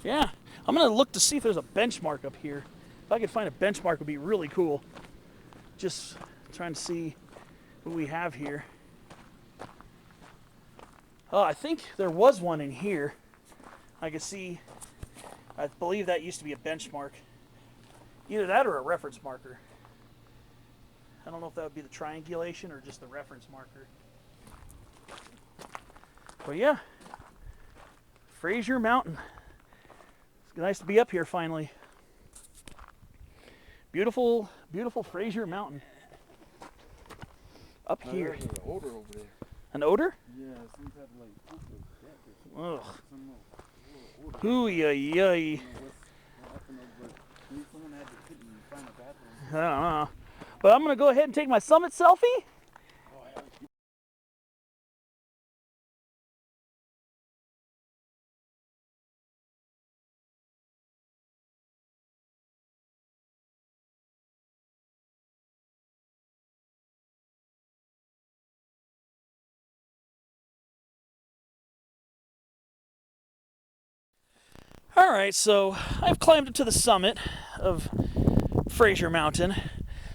yeah, I'm going to look to see if there's a benchmark up here. If I could find a benchmark, it would be really cool. Just trying to see what we have here. Oh, I think there was one in here. I could see, I believe that used to be a benchmark. Either that or a reference marker. I don't know if that would be the triangulation or just the reference marker. But yeah, Frazier Mountain. It's nice to be up here finally. Beautiful, beautiful Frazier Mountain. Up here. There's an odor over there. An odor? Yeah, some type of like poop or death. Ugh. Hoo-yay-yay. I don't know. But I'm going to go ahead and take my summit selfie. Alright, so I've climbed up to the summit of Frazier Mountain.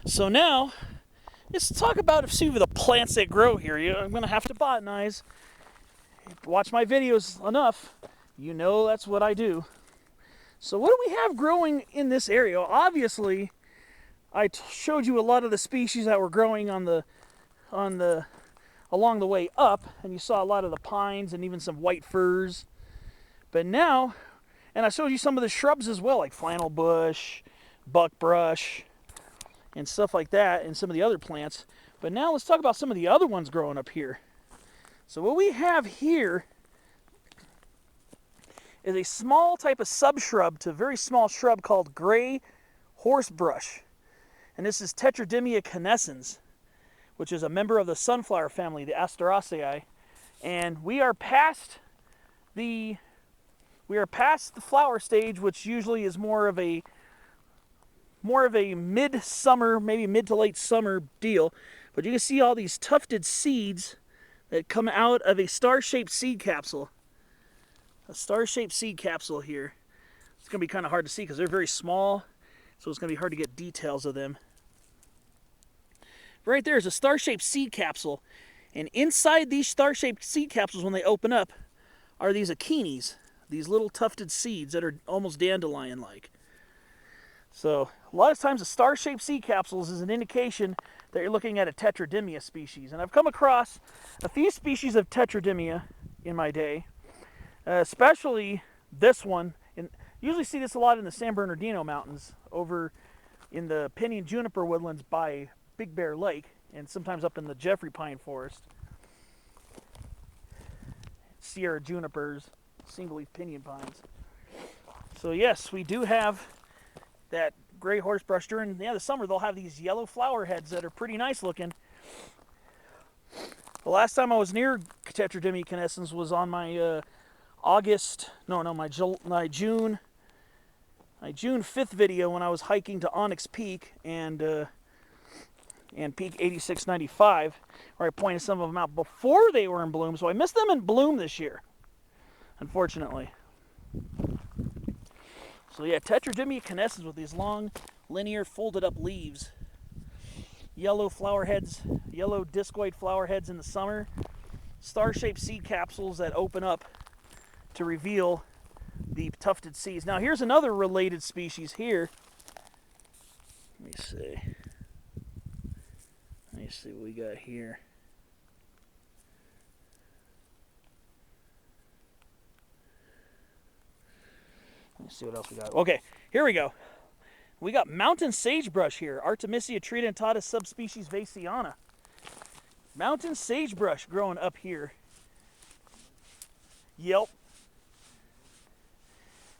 So now, let's talk about a few of the plants that grow here. I'm going to have to botanize. Watch my videos enough, you know that's what I do. So what do we have growing in this area? Obviously, I showed you a lot of the species that were growing along the way up, and you saw a lot of the pines and even some white firs. But now, and I showed you some of the shrubs as well, like flannel bush, buckbrush, and stuff like that, and some of the other plants. But now let's talk about some of the other ones growing up here. So what we have here is a small type of subshrub to a very small shrub called gray horsebrush. And this is Tetrajimycane, which is a member of the sunflower family, the Asteraceae. And we are past the flower stage, which usually is more of a mid-summer, maybe mid to late summer deal. But you can see all these tufted seeds that come out of a star-shaped seed capsule. A star-shaped seed capsule here. It's going to be kind of hard to see because they're very small, so it's going to be hard to get details of them. Right there is a star-shaped seed capsule, and inside these star-shaped seed capsules, when they open up, are these achenes. These little tufted seeds that are almost dandelion-like. So, a lot of times the star-shaped seed capsules is an indication that you're looking at a Tetradimia species. And I've come across a few species of Tetradimia in my day, especially this one. And you usually see this a lot in the San Bernardino Mountains, over in the pinyon juniper woodlands by Big Bear Lake, and sometimes up in the Jeffrey Pine Forest. Sierra junipers, single-leaf pinyon pines. So yes, we do have that gray horsebrush. During the summer, they'll have these yellow flower heads that are pretty nice looking. The last time I was near Tetrajimycane was on my my June 5th video when I was hiking to Onyx Peak and Peak 8695, where I pointed some of them out before they were in bloom. So I missed them in bloom this year, unfortunately. So yeah, Tetrajimycane with these long, linear, folded up leaves. Yellow flower heads, yellow discoid flower heads in the summer. Star-shaped seed capsules that open up to reveal the tufted seeds. Now here's another related species here. Let me see what we got here. Let me see what else we got. Okay, here we go. We got mountain sagebrush here, Artemisia tridentata subspecies vasiana. Mountain sagebrush growing up here. Yelp.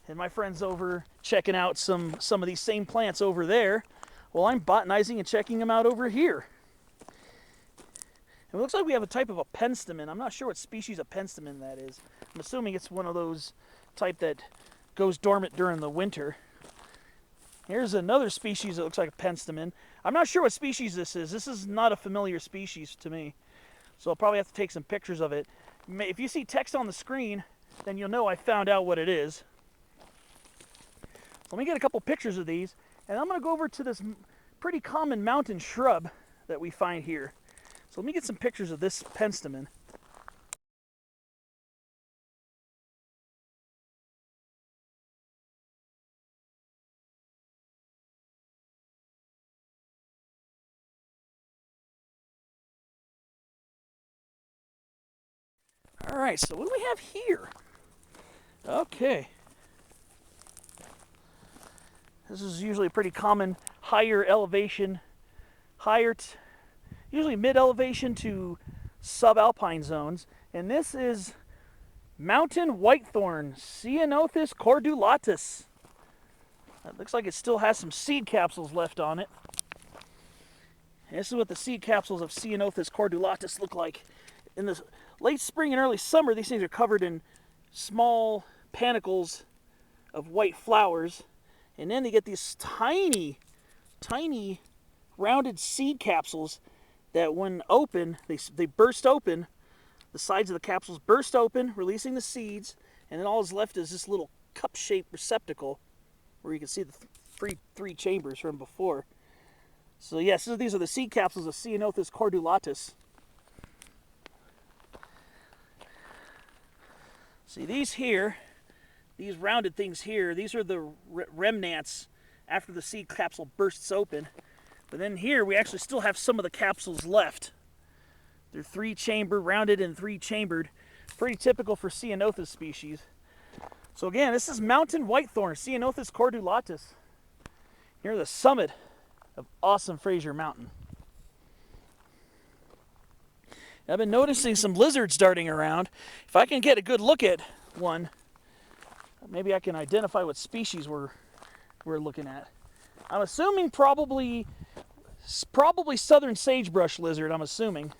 And my friend's over checking out some of these same plants over there. Well, I'm botanizing and checking them out over here. It looks like we have a type of a penstemon. I'm not sure what species of penstemon that is. I'm assuming it's one of those type that goes dormant during the winter. Here's another species that looks like a penstemon. I'm not sure what species this is. This is not a familiar species to me. So I'll probably have to take some pictures of it. If you see text on the screen, then you'll know I found out what it is. Let me get a couple pictures of these, and I'm going to go over to this pretty common mountain shrub that we find here. So let me get some pictures of this penstemon. All right, so what do we have here? Okay. This is usually a pretty common higher elevation, usually mid-elevation to subalpine zones. And this is mountain whitethorn, Ceanothus cordulatus. It looks like it still has some seed capsules left on it. And this is what the seed capsules of Ceanothus cordulatus look like. In the late spring and early summer, these things are covered in small panicles of white flowers. And then they get these tiny, tiny rounded seed capsules that when open, they burst open. The sides of the capsules burst open, releasing the seeds. And then all that's left is this little cup-shaped receptacle where you can see the three chambers from before. So yes, these are the seed capsules of Ceanothus cordulatus. See, these here, these rounded things here, these are the remnants after the seed capsule bursts open. But then here, we actually still have some of the capsules left. They're three-chambered, rounded and three-chambered. Pretty typical for Ceanothus species. So again, this is mountain whitethorn, Ceanothus cordulatus, near the summit of awesome Frazier Mountain. I've been noticing some lizards darting around. If I can get a good look at one, maybe I can identify what species we're looking at. I'm assuming probably southern sagebrush lizard, I'm assuming.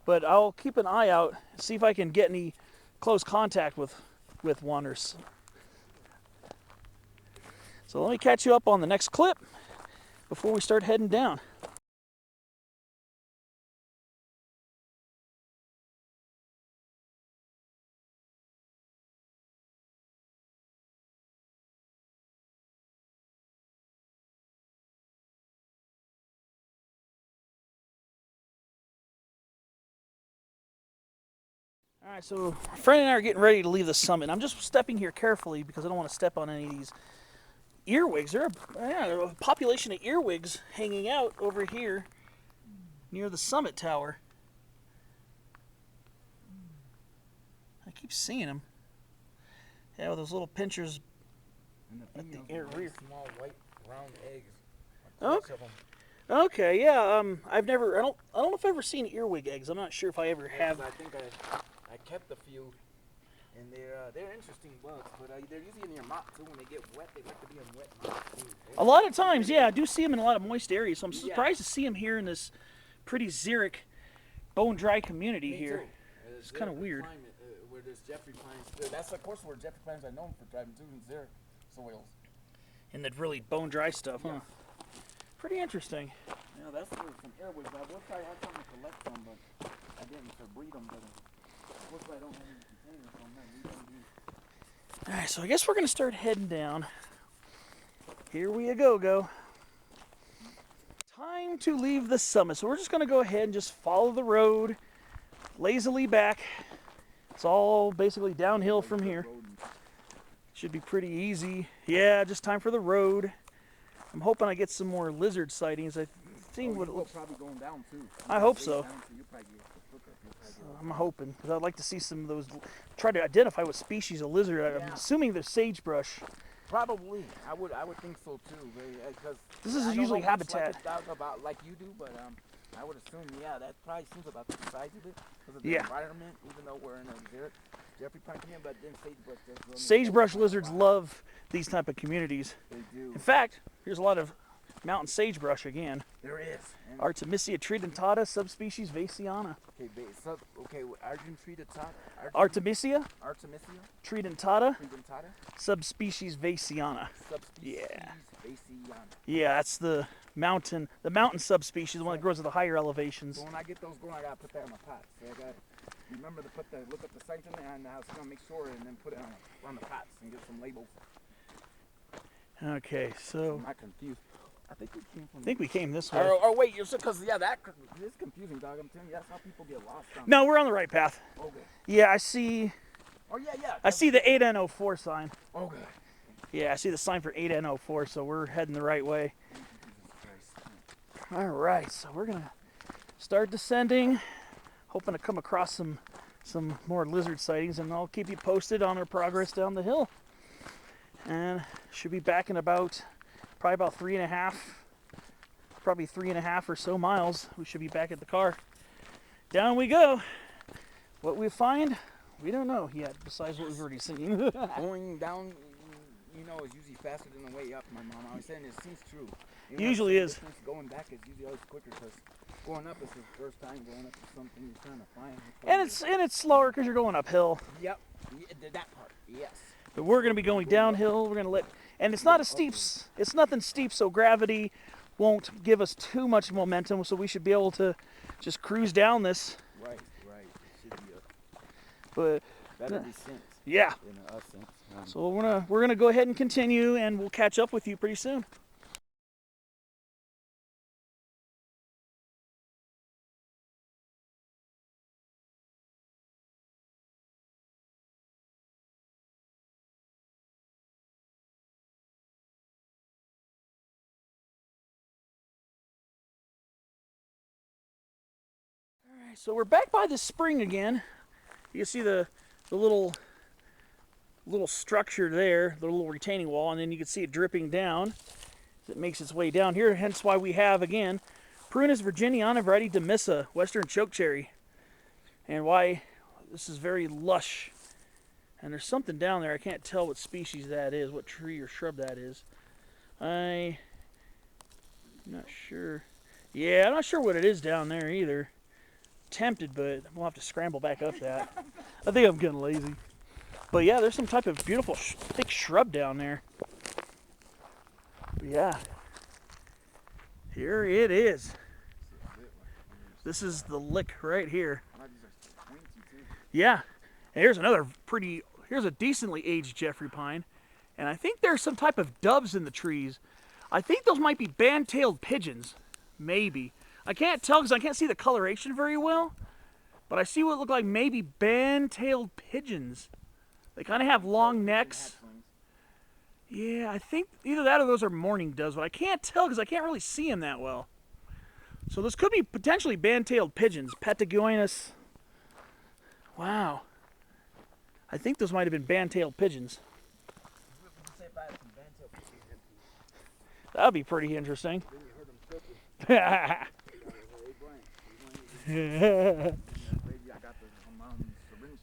But I'll keep an eye out, see if I can get any close contact with one or so. So let me catch you up on the next clip before we start heading down. All right, so my friend and I are getting ready to leave the summit. I'm just stepping here carefully because I don't want to step on any of these earwigs. There are a population of earwigs hanging out over here near the summit tower. I keep seeing them. Yeah, with those little pinchers at the rear. Small white round eggs. Okay. Okay, yeah. I don't know if I've ever seen earwig eggs. I'm not sure if I ever have. I think I kept a few. And they're interesting bugs, but they're usually in your mop too. When they get wet, they like to be in wet mops too. A lot of times, yeah, I do see them in a lot of moist areas, so I'm Yeah. surprised to see them here in this pretty xeric, bone-dry community Me here. too. It's kind of weird. Climate, where there's Jeffrey pines. That's of course where Jeffrey pines are known for thriving too, in xeric soils. And the really bone-dry stuff, huh? Pretty interesting. Yeah, that's some Earwigs. I will try to have something to collect some, but I didn't to breed them. But unfortunately, I don't have any containers, so I'm not leaving these. All right, so I guess we're gonna start heading down. Here we go. Time to leave the summit. So we're just gonna go ahead and just follow the road, lazily back. It's all basically downhill from here. Should be pretty easy. Yeah, just time for the road. I'm hoping I get some more lizard sightings. I think what it looks. Probably going down too. I hope so. I'm hoping, because I'd like to see some of those. Try to identify what species of lizard. I'm assuming they're sagebrush. Probably, I would think so too. Because This is usually habitat. About like you do, but I would assume that probably seems about the size of it because of the Yeah. environment. Even though we're in a xeric Jeffrey pine community, but then sagebrush. Sagebrush lizards love these type of communities. They do. In fact, here's a lot of mountain sagebrush again. There is. And Artemisia tridentata, subspecies Vasiana. okay, Artemisia. Artemisia Artemisia. tridentata, Tridentata. subspecies Vasiana. Subspecies. Yeah. Vasiana. Yeah, that's the mountain subspecies, the one that grows at the higher elevations. So when I get those growing, I gotta put that in my pot. So I gotta remember to look up the sites in there and so make sure, and then put it on the pots and get some labels. Okay, so I'm not confused. I think we came from. I think we came this way. Or wait, because that is confusing, dog. I'm telling you, that's how people get lost. No, we're on the right path. Okay. Yeah, I see. Oh yeah. I see the 8N04 sign. Okay. Yeah, I see the sign for 8N04, so we're heading the right way. All right, so we're gonna start descending, hoping to come across some more lizard sightings, and I'll keep you posted on our progress down the hill. And should be back in probably about 3.5 or so miles. We should be back at the car. Down we go. What we find, we don't know yet, besides what we've already seen. Going down, is usually faster than the way up. My mom always saying it seems true. Usually is. Going back is usually always quicker because going up is the first time going up to something you're trying to find. And it's slower because you're going uphill. Yep, that part, yes. But we're going to be going downhill. We're going to and it's not it's nothing steep, so gravity won't give us too much momentum, so we should be able to just cruise down this. Right. It should be But better descent. Yeah. In a sense. So we're gonna go ahead and continue, and we'll catch up with you pretty soon. All right, so we're back by the spring again. You can see the little structure there, the little retaining wall, and then you can see it dripping down as it makes its way down here, hence why we have, again, Prunus virginiana variety demissa, western chokecherry, and why this is very lush. And there's something down there, I can't tell what species that is, what tree or shrub that is. I'm not sure. Yeah, I'm not sure what it is down there either. Tempted, but we'll have to scramble back up that. I think I'm getting lazy. But yeah, there's some type of beautiful thick shrub down there. But yeah, here it is. This is the lick right here. Yeah, and here's a decently aged Jeffrey pine, and I think there's some type of doves in the trees. I think those might be band-tailed pigeons, maybe. I can't tell because I can't see the coloration very well, but I see what look like maybe band-tailed pigeons. They kind of have long necks. Yeah, I think either that or those are mourning doves, but I can't tell because I can't really see them that well. So this could be potentially band-tailed pigeons, Patagonis. Wow. I think those might have been band-tailed pigeons. That would be pretty interesting.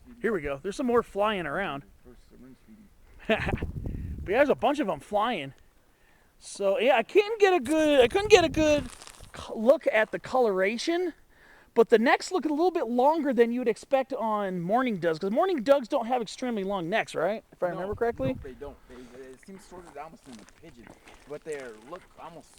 feeding. Here we go. There's some more flying around. First syringe feeding. But yeah, there's a bunch of them flying. So yeah, I couldn't get a good look at the coloration, but the necks look a little bit longer than you would expect on mourning doves, because mourning doves don't have extremely long necks, right? If I remember correctly. No, they don't. It seems sort of almost in a pigeon, but they look almost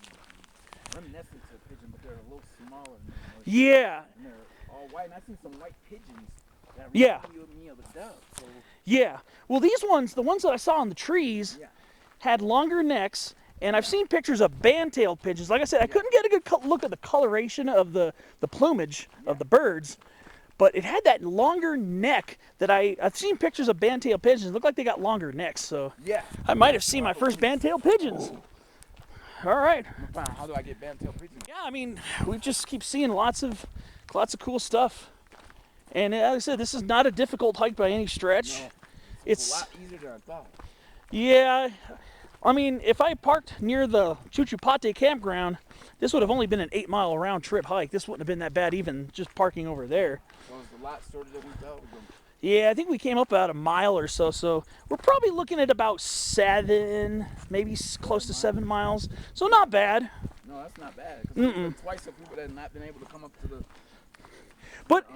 reminiscent to a pigeon, but they're a little smaller. Yeah. And they're all white. And I've seen some white pigeons that Yeah. remind me of a dove. So Yeah. Well, these ones, the ones that I saw on the trees, yeah. had longer necks, and I've seen pictures of band-tailed pigeons. Like I said, I couldn't get a good look at the coloration of the plumage of the birds, but it had that longer neck that I've seen pictures of band-tailed pigeons. It looked like they got longer necks, so Yeah. I might have seen my first band-tailed pigeons. All right. How do I get band-tailed pigeons? Yeah, I mean, we just keep seeing lots of cool stuff. And like I said, this is not a difficult hike by any stretch. No, It's a lot easier than I thought. Yeah, I mean, if I parked near the Chuchupate Campground, this would have only been an 8-mile round trip hike. This wouldn't have been that bad even just parking over there. So it's a lot shorter than we thought. Yeah, I think we came up about a mile or so, so we're probably looking at about 7, maybe close to 7 miles. So not bad. No, that's not bad. 'Cause twice if we would have not been able to come up to the. But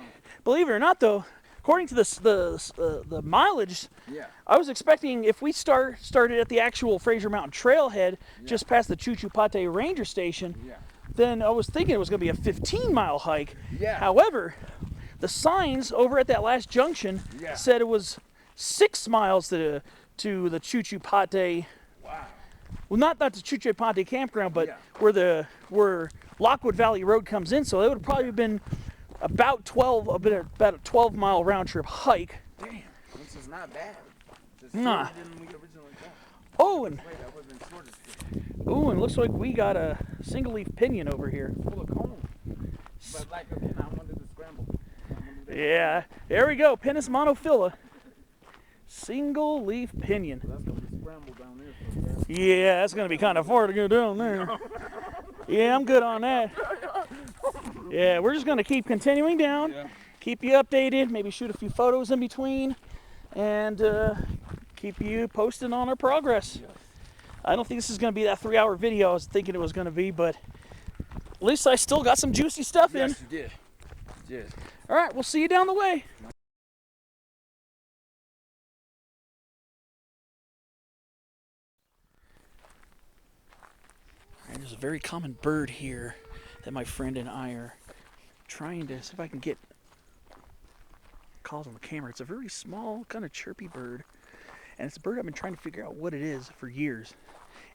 believe it or not, though, according to the mileage, Yeah. I was expecting if we started at the actual Frazier Mountain trailhead, just past the Chuchupate Ranger Station, Yeah. then I was thinking it was going to be a 15-mile hike. Yeah. However, the signs over at that last junction said it was 6 miles to the Chuchupate. Wow. Well, not the Chuchupate Campground, but Yeah. where Lockwood Valley Road comes in. So it would have probably been about a 12-mile round trip hike. Damn. This is not bad. It's Nah. shorter than we originally thought. Oh, and Wait, that would have been shorter. ooh, and looks like we got a single-leaf pinion over here. Full of cone. But like again, I wanted to scramble. Yeah, there we go, Pinus monophylla. Single-leaf pinion. That's gonna be scramble down there. For Yeah, that's gonna be kind of far to go down there. Yeah, I'm good on that. Yeah, we're just gonna keep continuing down, keep you updated, maybe shoot a few photos in between, and keep you posted on our progress. I don't think this is gonna be that 3-hour video I was thinking it was gonna be, but at least I still got some juicy stuff in. Yes, you did. Yes. All right, we'll see you down the way. And there's a very common bird here that my friend and I are trying to see if I can get calls on the camera. It's a very small, kind of chirpy bird, and it's a bird I've been trying to figure out what it is for years.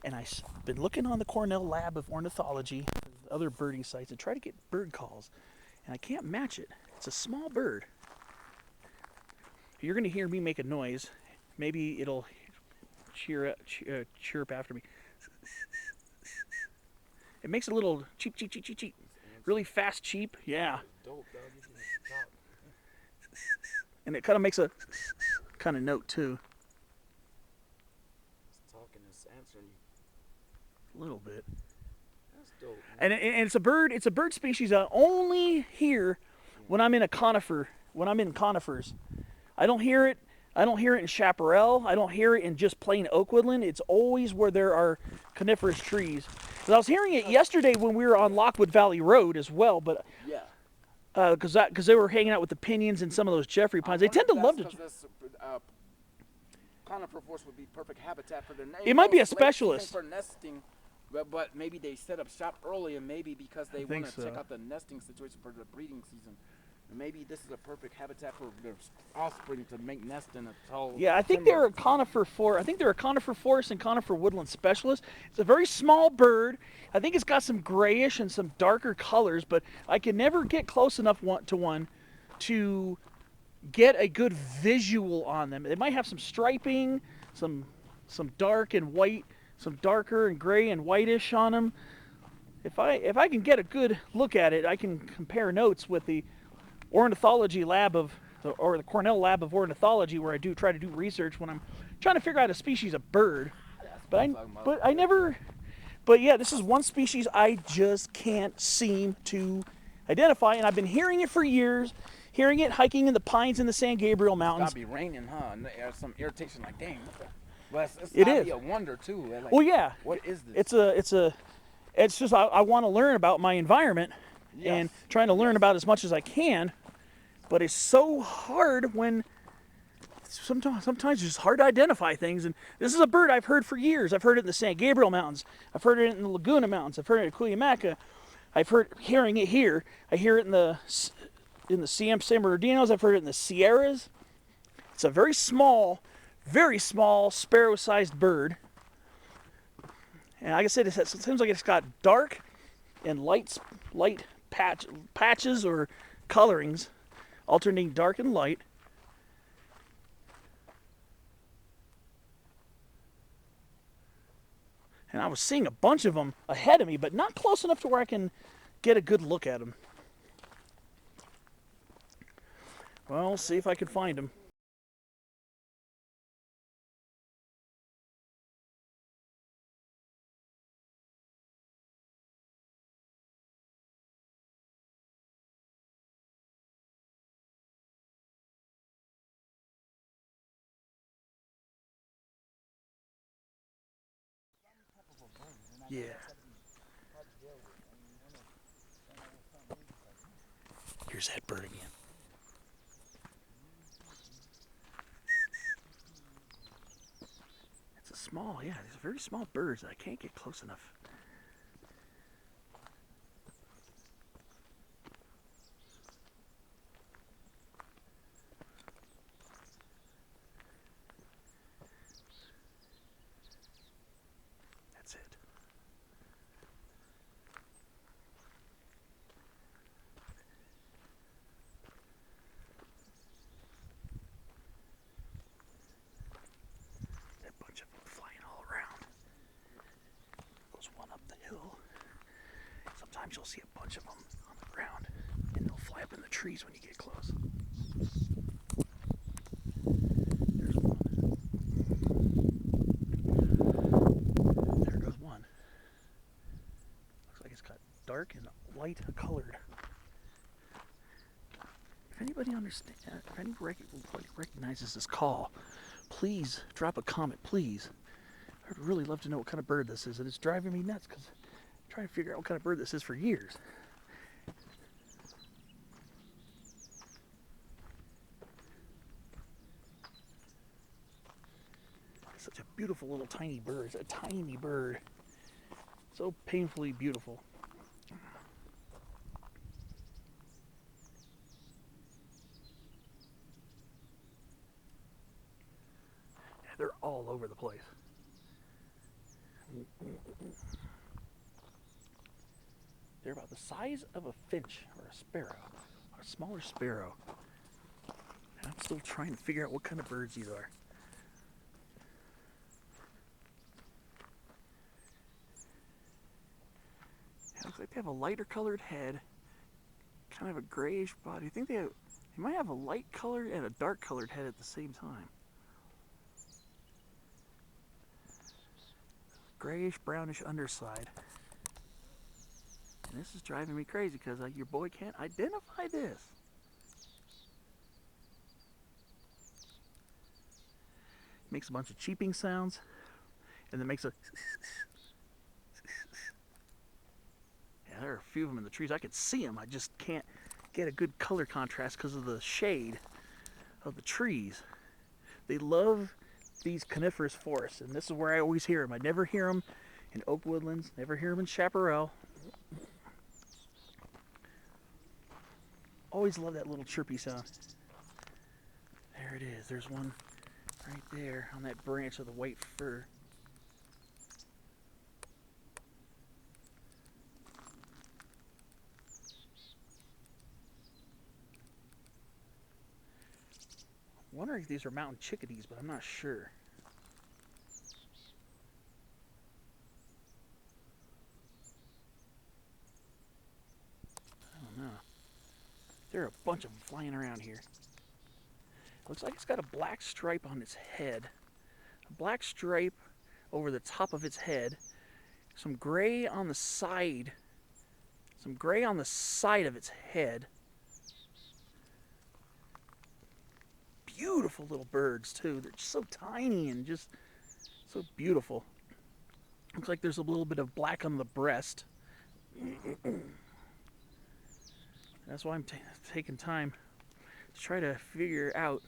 And I've been looking on the Cornell Lab of Ornithology, other birding sites, and try to get bird calls, and I can't match it. It's a small bird. You're going to hear me make a noise. Maybe it'll chirp after me. It makes a little cheep, cheep, cheep, cheep, cheep. Really fast cheep, yeah. And it kind of makes a kind of note too. It's talking, it's answering you. A little bit. That's dope. And it's a bird. It's a bird species I only hear when I'm in a conifer. When I'm in conifers, I don't hear it. I don't hear it in chaparral. I don't hear it in just plain oak woodland. It's always where there are coniferous trees. 'Cause I was hearing it yesterday when we were on Lockwood Valley Road as well, but because they were hanging out with the pinions and some of those Jeffrey pines. They tend to love to. Conifer forest would be perfect habitat for their nesting. It might be a specialist. For nesting, but maybe they set up shop early, and maybe because they want to check out the nesting situation for the breeding season. And maybe this is a perfect habitat for their offspring to make nest in a tall. Yeah, I think they're a conifer forest and conifer woodland specialist. It's a very small bird. I think it's got some grayish and some darker colors, but I can never get close enough to one to get a good visual on them. They might have some striping, some dark and white, some darker and gray and whitish on them. If I can get a good look at it, I can compare notes with the ornithology lab or the Cornell Lab of Ornithology, where I try to do research when I'm trying to figure out a species of bird. But yeah, this is one species I just can't seem to identify, and I've been hearing it for years. hearing it hiking in the pines in the San Gabriel Mountains. It's gotta be raining, huh? And there's some irritation, like, dang, what the? Well, it's It gotta is. be a wonder too. Like, Well, yeah. What is this? It's just I want to learn about my environment and trying to learn about as much as I can, but it's so hard when sometimes it's just hard to identify things. And this is a bird I've heard for years. I've heard it in the San Gabriel Mountains. I've heard it in the Laguna Mountains. I've heard it at Cuyamaca. I've hearing it here. I hear it in the San Bernardinos. I've heard it in the Sierras. It's a very small sparrow-sized bird. And like I said, it seems like it's got dark and light patches or colorings, alternating dark and light. And I was seeing a bunch of them ahead of me, but not close enough to where I can get a good look at them. Well, we'll see if I can find them. Yeah. Here's that bird again. It's a small, yeah, these are very small birds that I can't get close enough. That's it. That bunch of them flying all around. Goes one up the hill. Sometimes you'll see a bunch of them on the ground, and they'll fly up in the trees when you get close. There's one. There goes one. Looks like it's got dark and light colored. If anybody understands, if anybody recognizes this call, please drop a comment, please. I'd really love to know what kind of bird this is, and it's driving me nuts because I'm trying to figure out what kind of bird this is for years. It's such a beautiful little tiny bird. It's a tiny bird. So painfully beautiful. Yeah, they're all over the place. They're about the size of a finch or a sparrow, or a smaller sparrow. And I'm still trying to figure out what kind of birds these are. It looks like they have a lighter colored head, kind of a grayish body. I think they might have a light colored and a dark colored head at the same time. Grayish brownish underside. And this is driving me crazy because your boy can't identify this. Makes a bunch of cheeping sounds, and then makes a. Yeah, there are a few of them in the trees. I could see them. I just can't get a good color contrast because of the shade of the trees. They love these coniferous forests, and this is where I always hear them. I never hear them in oak woodlands, never hear them in chaparral. Always love that little chirpy sound. There it is. There's one right there on that branch of the white fir. I'm wondering if these are mountain chickadees, but I'm not sure. I don't know. There are a bunch of them flying around here. Looks like it's got a black stripe on its head. A black stripe over the top of its head. Some gray on the side. Some gray on the side of its head. beautiful little birds too. They're just so tiny and just so beautiful. Looks like there's a little bit of black on the breast. That's why I'm taking time to try to figure out.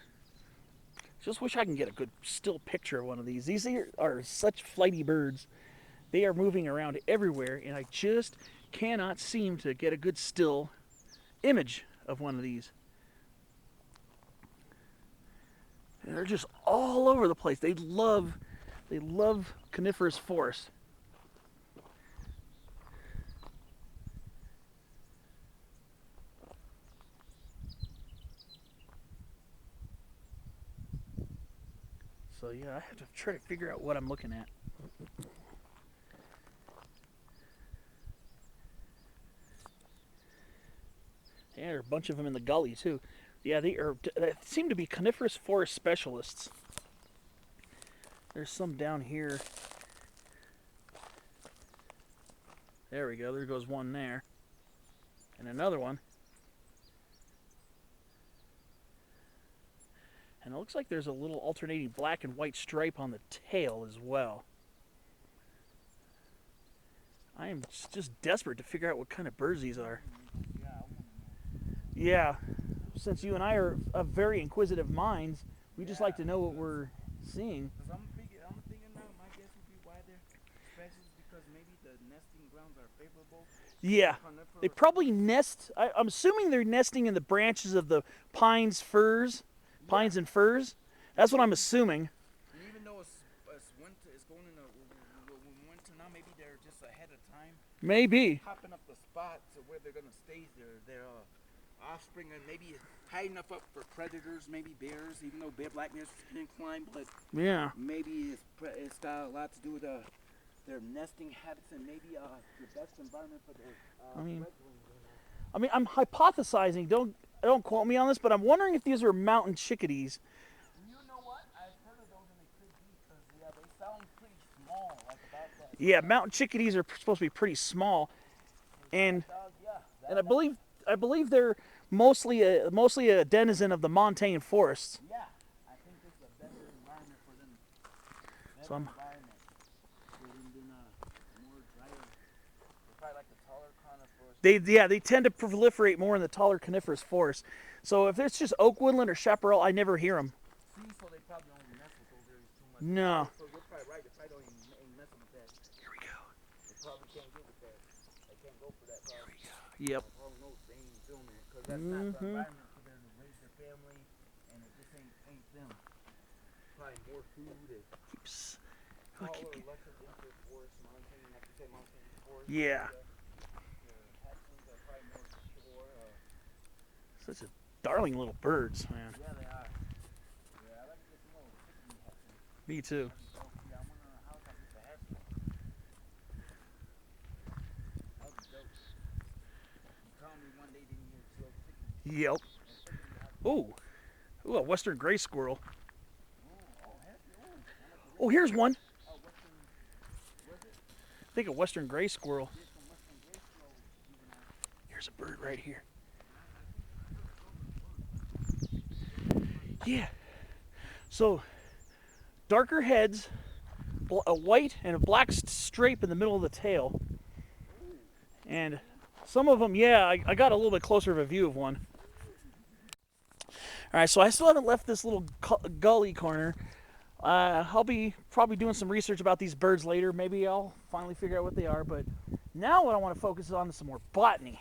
Just wish I can get a good still picture of one of these. These are such flighty birds. They are moving around everywhere, and I just cannot seem to get a good still image of one of these. And they're just all over the place. They love coniferous forests. So yeah, I have to try to figure out what I'm looking at. Yeah, there are a bunch of them in the gully too. Yeah, they seem to be coniferous forest specialists. There's some down here. There we go. There goes one there. And another one. And it looks like there's a little alternating black and white stripe on the tail as well. I am just desperate to figure out what kind of birds these are. Yeah, since you and I are of very inquisitive minds, we just like to know what we're seeing. I'm thinking now, my guess would be why they're special, because maybe the nesting grounds are favorable. Yeah, they probably nest. I'm assuming they're nesting in the branches of the pines, pines and firs. That's what I'm assuming. And even though it's winter, it's going in winter now, maybe they're just ahead of time. Maybe. Popping up the spots where they're going to stay their offspring, and maybe high enough up for predators, maybe bears, even though black bears can climb, but yeah, maybe it's got a lot to do with their nesting habits, and maybe the best environment for their I mean, I'm hypothesizing. Don't quote me on this, but I'm wondering if these are mountain chickadees. You know what? I've heard of those, and they could be, because they sound pretty small, like about that. Yeah, mountain chickadees are supposed to be pretty small, and I believe they're mostly a denizen of the montane forests. Yeah, I think this is a better environment for them. So I'm, More drier. They're probably like the taller conifers. they tend to proliferate more in the taller coniferous forests. So if it's just oak woodland or chaparral, I never hear them. See, so they probably don't mess with those areas too much. No. So you're probably right. They probably ain't messing with that. Here we go. They probably can't get with that. They can't go for that. Here we go. Yep. They ain't doing that, because that's not the environment for them to raise their family, and it just ain't them. Probably more food and taller, lesser denser forest, mountain, like you said, mountain forest. Yeah. Hatchlings are probably more shore. Such a darling little birds, man. Yeah, they are. Yeah, I like to get some little chicken hatchlings. Me too. Yeah, I wonder how I get the hatchling. That would be dope. You call me one day, then you get a chicken. Yep. Ooh, a western gray squirrel. Oh, here's one. I think a western gray squirrel. Here's a bird right here. Yeah. So, darker heads, a white and a black stripe in the middle of the tail. And some of them, yeah, I got a little bit closer of a view of one. All right, so I still haven't left this little gully corner. I'll be probably doing some research about these birds later. Maybe I'll finally figure out what they are. But now what I want to focus on is some more botany.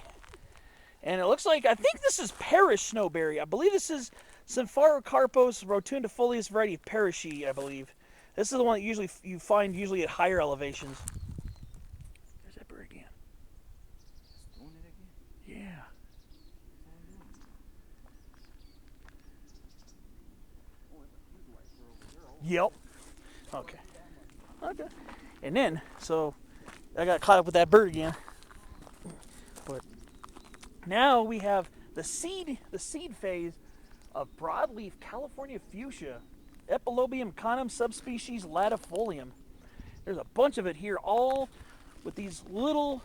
And it looks like, I think this is Parish snowberry. I believe this is Sympharocarpos rotundifolius variety of Parishii, I believe. This is the one that you find at higher elevations. There's that bird again. Doing it again? Yeah. Yep. Okay. Okay. And then, so I got caught up with that bird again. But now we have the seed phase of broadleaf California fuchsia, Epilobium conum subspecies latifolium. There's a bunch of it here, all with these little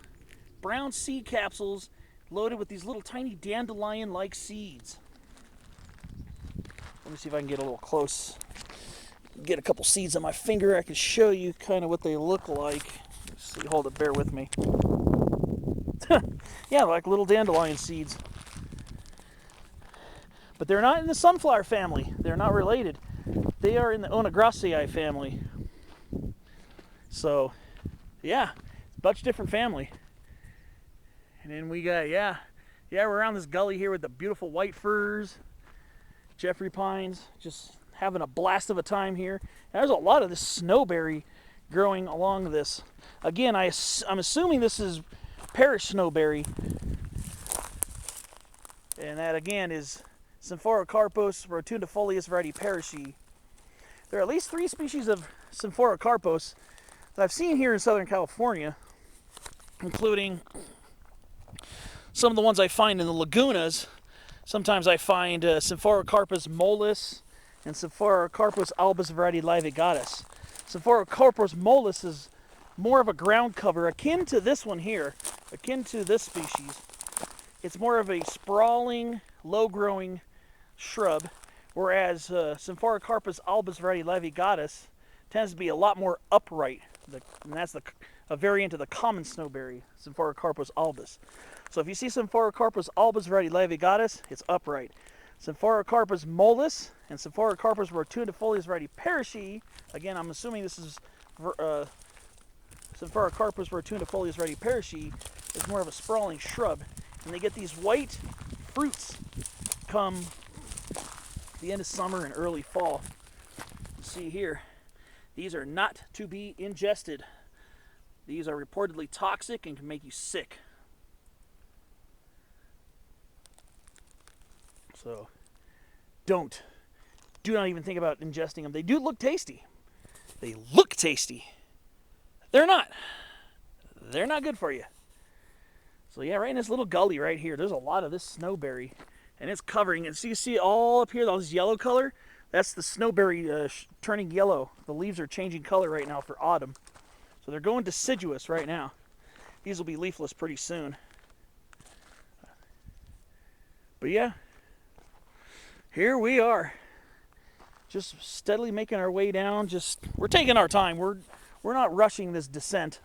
brown seed capsules loaded with these little tiny dandelion-like seeds. Let me see if I can get a little close. Get a couple seeds on my finger. I can show you kind of what they look like. Let's see, hold it, bear with me. Yeah, like little dandelion seeds. But they're not in the sunflower family. They're not related. They are in the Onagraceae family. So, yeah, it's a much different family. And then we got, we're around this gully here with the beautiful white firs, Jeffrey pines, just having a blast of a time here. And there's a lot of this snowberry growing along this. Again, I'm assuming this is parish snowberry. And that again is Symphorocarpus rotundifolius variety parishii. There are at least 3 species of Symphorocarpus that I've seen here in Southern California, including some of the ones I find in the lagunas. Sometimes I find Symphorocarpus mollis and Symphorocarpus albus variety laevigatus. Symphorocarpus mollis is more of a ground cover, akin to this one here, akin to this species. It's more of a sprawling, low-growing shrub, whereas Symphorocarpus albus variety laevigatus tends to be a lot more upright, and that's a variant of the common snowberry, Symphorocarpus albus. So if you see Symphorocarpus albus variety laevigatus, it's upright. Symphorocarpus mollis and Symphorocarpus rotundifolius variety parishii, again, I'm assuming this is Symphorocarpus rotundifolius variety parishii, is more of a sprawling shrub, and they get these white fruits come the end of summer and early fall. See here, these are not to be ingested. These are reportedly toxic and can make you sick. So, do not even think about ingesting them. They do look tasty. They look tasty. They're not good for you. So yeah, right in this little gully right here, there's a lot of this snowberry, and it's covering it. So you see all up here, all this yellow color, that's the snowberry turning yellow. The leaves are changing color right now for autumn. So they're going deciduous right now. These will be leafless pretty soon. But yeah, here we are, just steadily making our way down. We're taking our time. We're not rushing this descent.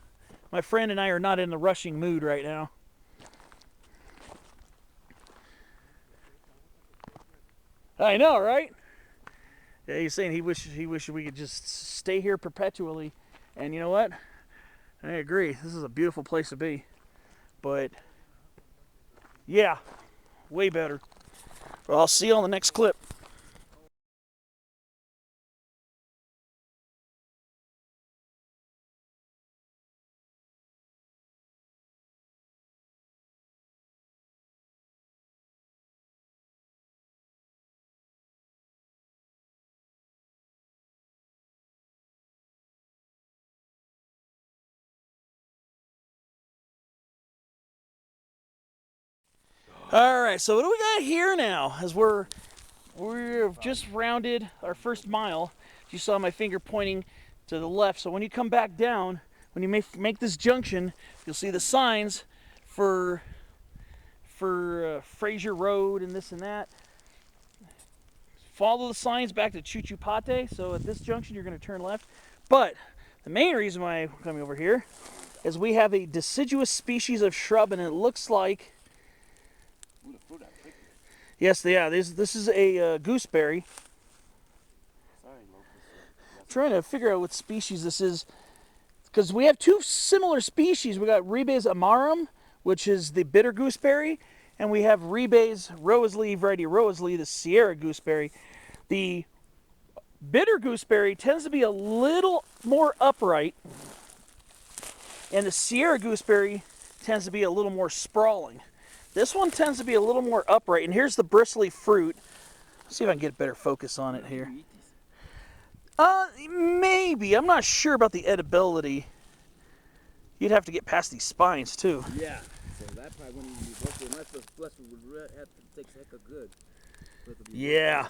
My friend and I are not in the rushing mood right now. I know, right? Yeah, he's saying he wishes we could just stay here perpetually. And you know what? I agree. This is a beautiful place to be. But yeah, way better. Well, I'll see you on the next clip. All right, so what do we got here now? As we've just rounded our first mile. You saw my finger pointing to the left. So when you come back down, when you make this junction, you'll see the signs for Frazier Road and this and that. Follow the signs back to Chuchupate. So at this junction, you're going to turn left. But the main reason why I'm coming over here is we have a deciduous species of shrub, and it looks like, yes, yeah, this is a gooseberry. I'm trying to figure out what species this is, because we have 2 similar species. We got Ribes amarum, which is the bitter gooseberry, and we have Ribes roselee, variety roselee, the Sierra gooseberry. The bitter gooseberry tends to be a little more upright, and the Sierra gooseberry tends to be a little more sprawling. This one tends to be a little more upright, and here's the bristly fruit. Let's see if I can get a better focus on it here. Maybe. I'm not sure about the edibility. You'd have to get past these spines, too. Yeah. So that probably wouldn't even be working. Unless the flesh would have to take a heck of good. Yeah.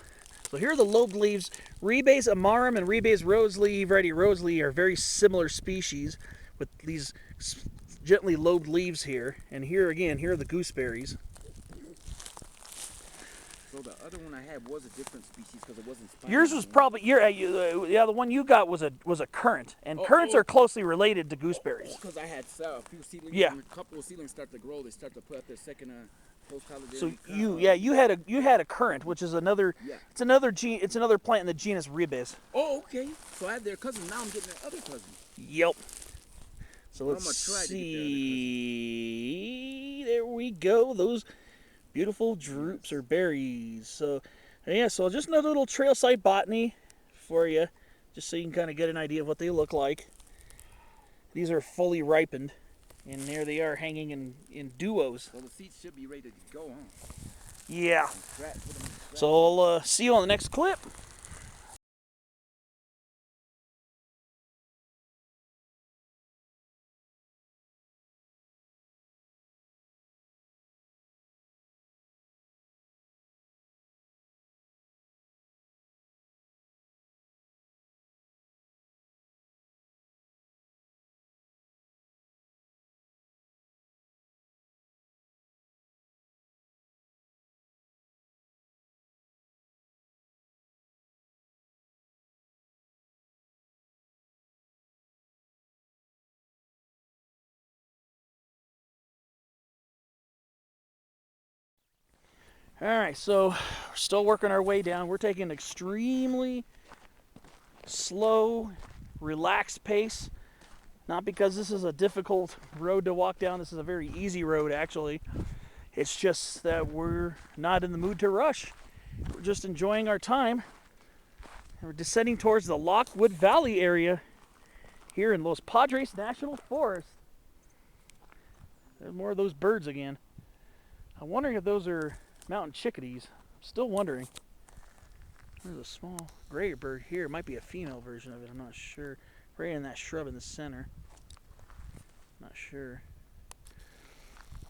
So here are the lobed leaves. Ribes amarum and Ribes roselee, variety roselee, are very similar species with these gently lobed leaves here. And here again, here are the gooseberries. So So the other one I had was a different species because it wasn't spiny. Yours was probably the one you got was a currant, and currants are closely related to gooseberries. Because I had a few seedlings. Yeah. And a couple of seedlings start to grow. They start to put out their second post-college. So you had a currant, which is another. Yeah. It's another It's another plant in the genus Ribes. Oh, okay. So I had their cousin. Now I'm getting their other cousin. Yep. So let's see. There we go. Those beautiful droops or berries. So yeah, so just another little trail side botany for you, just so you can kind of get an idea of what they look like. These are fully ripened, and there they are hanging in duos. So the seeds should be ready to go, huh? Yeah. So I'll see you on the next clip. All right, so we're still working our way down. We're taking an extremely slow, relaxed pace. Not because this is a difficult road to walk down. This is a very easy road, actually. It's just that we're not in the mood to rush. We're just enjoying our time. We're descending towards the Lockwood Valley area here in Los Padres National Forest. There's more of those birds again. I'm wondering if those are mountain chickadees. I'm still wondering. There's a small gray bird here. It might be a female version of it. I'm not sure. Right in that shrub in the center. Not sure.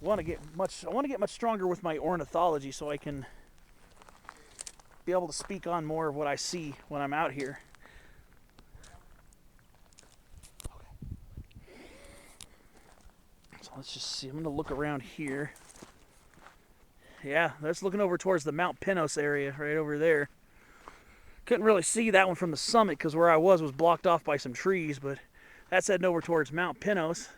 I want to get much stronger with my ornithology so I can be able to speak on more of what I see when I'm out here. Okay. So let's just see. I'm going to look around here. Yeah, that's looking over towards the Mount Pinos area right over there. Couldn't really see that one from the summit because where I was blocked off by some trees, but that's heading over towards Mount Pinos.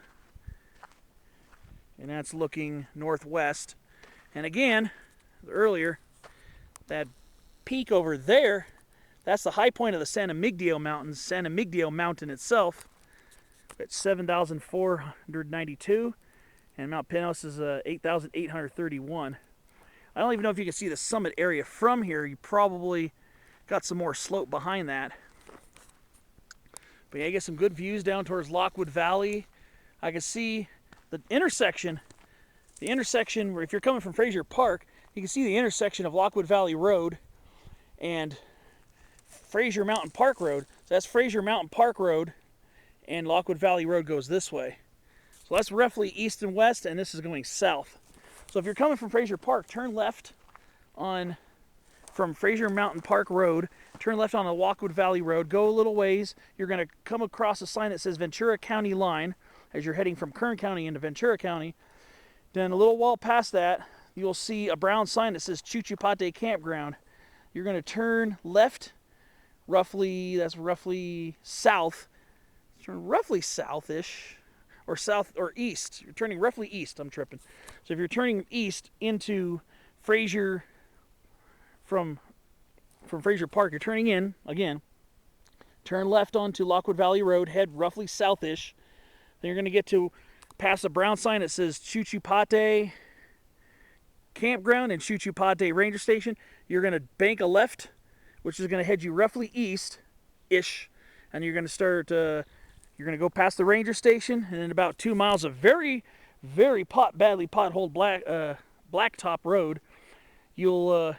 And that's looking northwest. And again, earlier, that peak over there, that's the high point of the San Emigdio Mountains, San Emigdio Mountain itself. It's 7,492, and Mount Pinos is 8,831. I don't even know if you can see the summit area from here. You probably got some more slope behind that. But yeah, you get some good views down towards Lockwood Valley. I can see the intersection where if you're coming from Frazier Park, you can see the intersection of Lockwood Valley Road and Frazier Mountain Park Road. So that's Frazier Mountain Park Road, and Lockwood Valley Road goes this way. So that's roughly east and west, and this is going south. So if you're coming from Frazier Park, turn left from Frazier Mountain Park Road, turn left on the Lockwood Valley Road, go a little ways, you're going to come across a sign that says Ventura County Line as you're heading from Kern County into Ventura County. Then a little while past that, you'll see a brown sign that says Chuchupate Campground. You're going to turn left, roughly south, turn roughly southish, or south or east. You're turning roughly east. I'm tripping. So if you're turning east into Frazier from Frazier Park, you're turning in again. Turn left onto Lockwood Valley Road, head roughly southish. Then you're going to get to past a brown sign that says Chuchupate Campground and Chuchupate Ranger Station. You're going to bank a left, which is going to head you roughly east-ish, and you're going to start. You're going to go past the ranger station, and in about 2 miles of very, very badly potholed blacktop road, you'll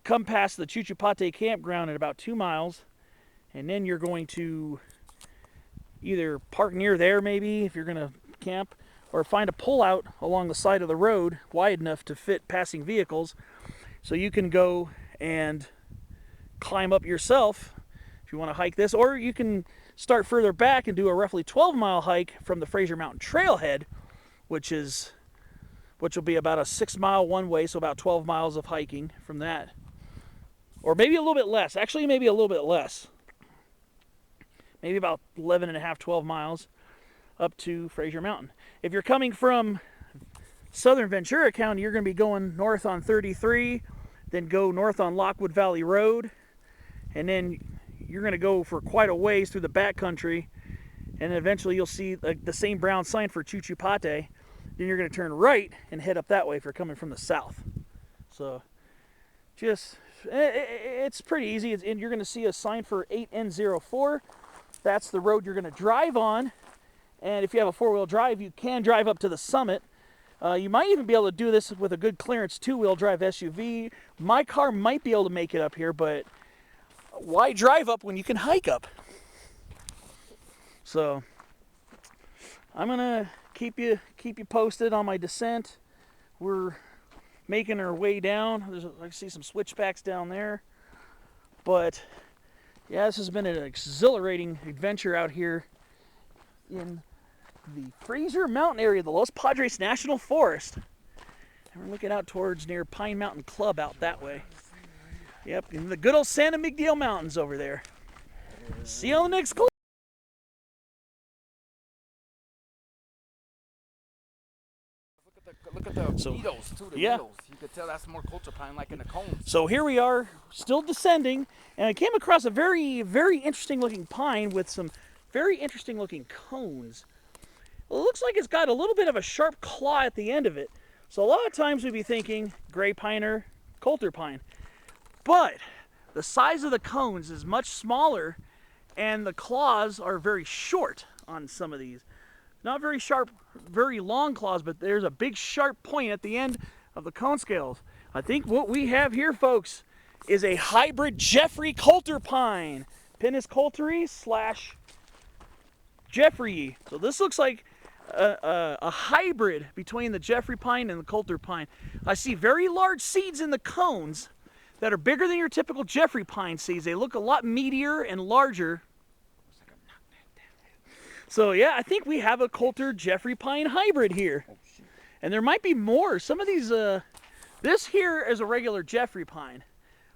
come past the Chuchupate Campground at about 2 miles, and then you're going to either park near there maybe if you're going to camp, or find a pullout along the side of the road wide enough to fit passing vehicles, so you can go and climb up yourself if you want to hike this, or you can start further back and do a roughly 12-mile hike from the Frazier Mountain Trailhead, which is which will be about a 6-mile one way, so about 12 miles of hiking from that. Or maybe a little bit less. Actually, maybe a little bit less. Maybe about 11 and a half, 12 miles up to Frazier Mountain. If you're coming from southern Ventura County, you're going to be going north on 33, then go north on Lockwood Valley Road, and then you're going to go for quite a ways through the backcountry, and eventually you'll see the same brown sign for Chuchupate. Then you're going to turn right and head up that way if you're coming from the south. So just, it's pretty easy. And you're going to see a sign for 8N04. That's the road you're going to drive on. And if you have a 4-wheel drive, you can drive up to the summit. You might even be able to do this with a good clearance 2-wheel drive SUV. My car might be able to make it up here, but why drive up when you can hike up? So I'm gonna keep you posted on my descent. We're making our way down. I see some switchbacks down there, but yeah, this has been an exhilarating adventure out here in the Frazier Mountain area, the Los Padres National Forest. And we're looking out towards near Pine Mountain Club out that way. Yep, in the good old Santa Miguel Mountains over there. See you on the next clip. Look at the needles too. The needles. You could tell that's more culture pine, like in the cones. So here we are, still descending, and I came across a very, very interesting looking pine with some very interesting looking cones. It looks like it's got a little bit of a sharp claw at the end of it. So a lot of times we'd be thinking gray pine or coulter pine. But the size of the cones is much smaller, and the claws are very short on some of these. Not very sharp, very long claws, but there's a big sharp point at the end of the cone scales. I think what we have here, folks, is a hybrid Jeffrey coulter pine. Pinus coulteri / Jeffrey. So this looks like a hybrid between the Jeffrey pine and the coulter pine. I see very large seeds in the cones that are bigger than your typical Jeffrey pine seeds. They look a lot meatier and larger. So yeah, I think we have a coulter Jeffrey pine hybrid here. And there might be more. Some of these, this here is a regular Jeffrey pine.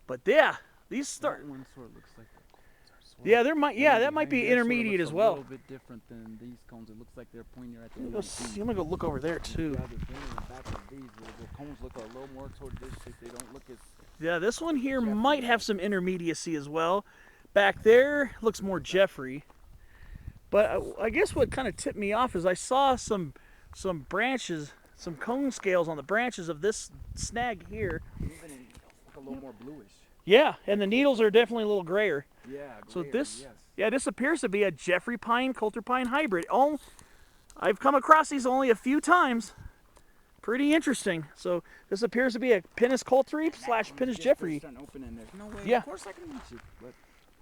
But yeah, these start. That one sort of looks like the cones are Yeah, there might. Yeah, that might be intermediate as well. A little bit different than these cones. It looks like they're pointier at the end. I'm gonna go look over there too. The cones look a little more toward this shape. They don't look as. Yeah, this one here might have some intermediacy as well. Back there looks more Jeffrey. But I guess what kind of tipped me off is I saw some branches, some cone scales on the branches of this snag here. Even look a little more bluish. Yeah, and the needles are definitely a little grayer. Yeah. So Grayer, this, yes. yeah, this appears to be a Jeffrey pine, coulter pine hybrid. Oh, I've come across these only a few times. Pretty interesting. So this appears to be a Pinus coulteri / Pinus Jeffrey. No way. Yeah. Of course I can reach it. But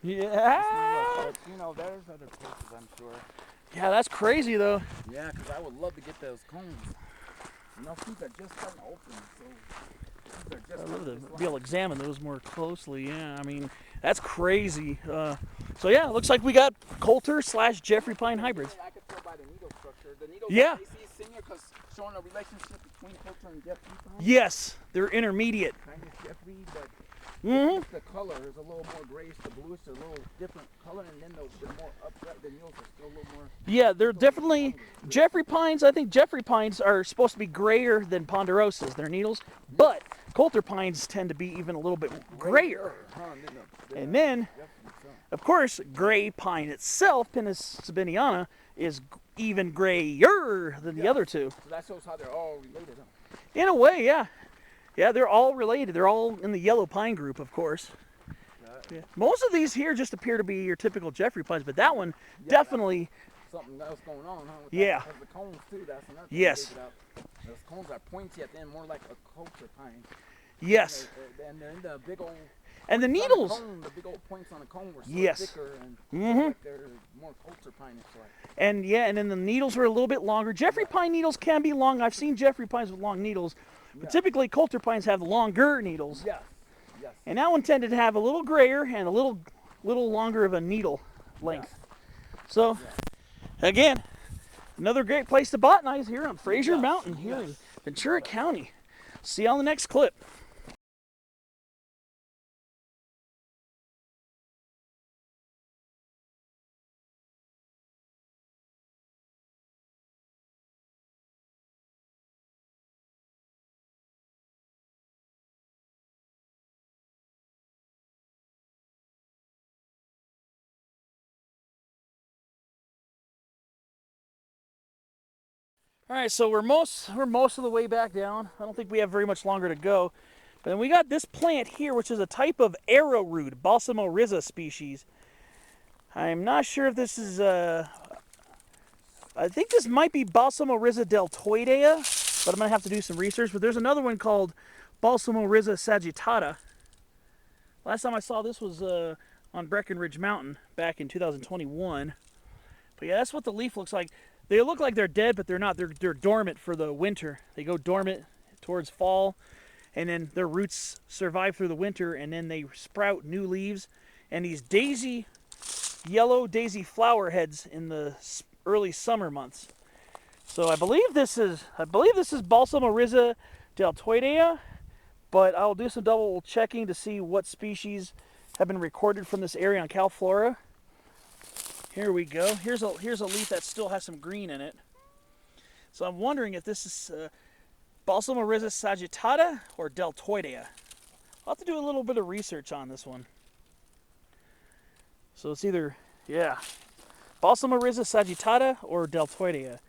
yeah. you know, there's other places, I'm sure. Yeah, that's crazy though. Yeah, because I would love to get those cones. You know, these are just starting to open, so these are just. I'd love to be able to examine those more closely. Yeah, I mean, that's crazy. So yeah, it looks like we got coulter / Jeffrey pine hybrids. I could tell by the needle structure. The needles Yeah. senior because showing a relationship between coulter and Jeffrey pine. Yes, they're intermediate. Kind of Jeffrey, but. Mm-hmm. The color is a little more grayish, the bluish is a little different color, and then the more upright, the needles are still a little more. Yeah, they're definitely Jeffrey pines. I think Jeffrey pines are supposed to be grayer than ponderosas, their needles, but coulter pines tend to be even a little bit grayer. And then, of course, gray pine itself, Pinus sabiniana, is even grayer than the other two. So that shows how they're all related, huh? In a way, yeah. Yeah, they're all related. They're all in the yellow pine group, of course. Yeah. Most of these here just appear to be your typical Jeffrey pines, but that one definitely. Something else going on, huh? With yeah. That, the cones too. That's another thing. Yes. Those cones are pointy at the end, more like a coulter pine. Yes. And they're in the big old. And the needles. The big old points on the cone were so thicker and like they're more coulter pine. And yeah, and then the needles are a little bit longer. Jeffrey pine needles can be long. I've seen Jeffrey pines with long needles. But typically, coulter pines have longer needles. Yes. Yes. And that one tended to have a little grayer and a little longer of a needle length. So, again, another great place to botanize here on Frazier Mountain here in Ventura County. See you on the next clip. All right, so we're most of the way back down. I don't think we have very much longer to go. But then we got this plant here, which is a type of arrowroot, Balsamorrhiza species. I'm not sure if this is, I think this might be Balsamorrhiza deltoidea, but I'm going to have to do some research. But there's another one called Balsamorrhiza sagittata. Last time I saw this was on Breckenridge Mountain back in 2021. But yeah, that's what the leaf looks like. They look like they're dead, but they're not. They're dormant for the winter. They go dormant towards fall, and then their roots survive through the winter, and then they sprout new leaves. And these yellow daisy flower heads in the early summer months. So I believe this is Balsamorrhiza deltoidea, but I'll do some double checking to see what species have been recorded from this area on CalFlora. Here we go. Here's a leaf that still has some green in it. So I'm wondering if this is Balsamorrhiza sagittata or deltoidea. I'll have to do a little bit of research on this one. So it's either, yeah, Balsamorrhiza sagittata or deltoidea.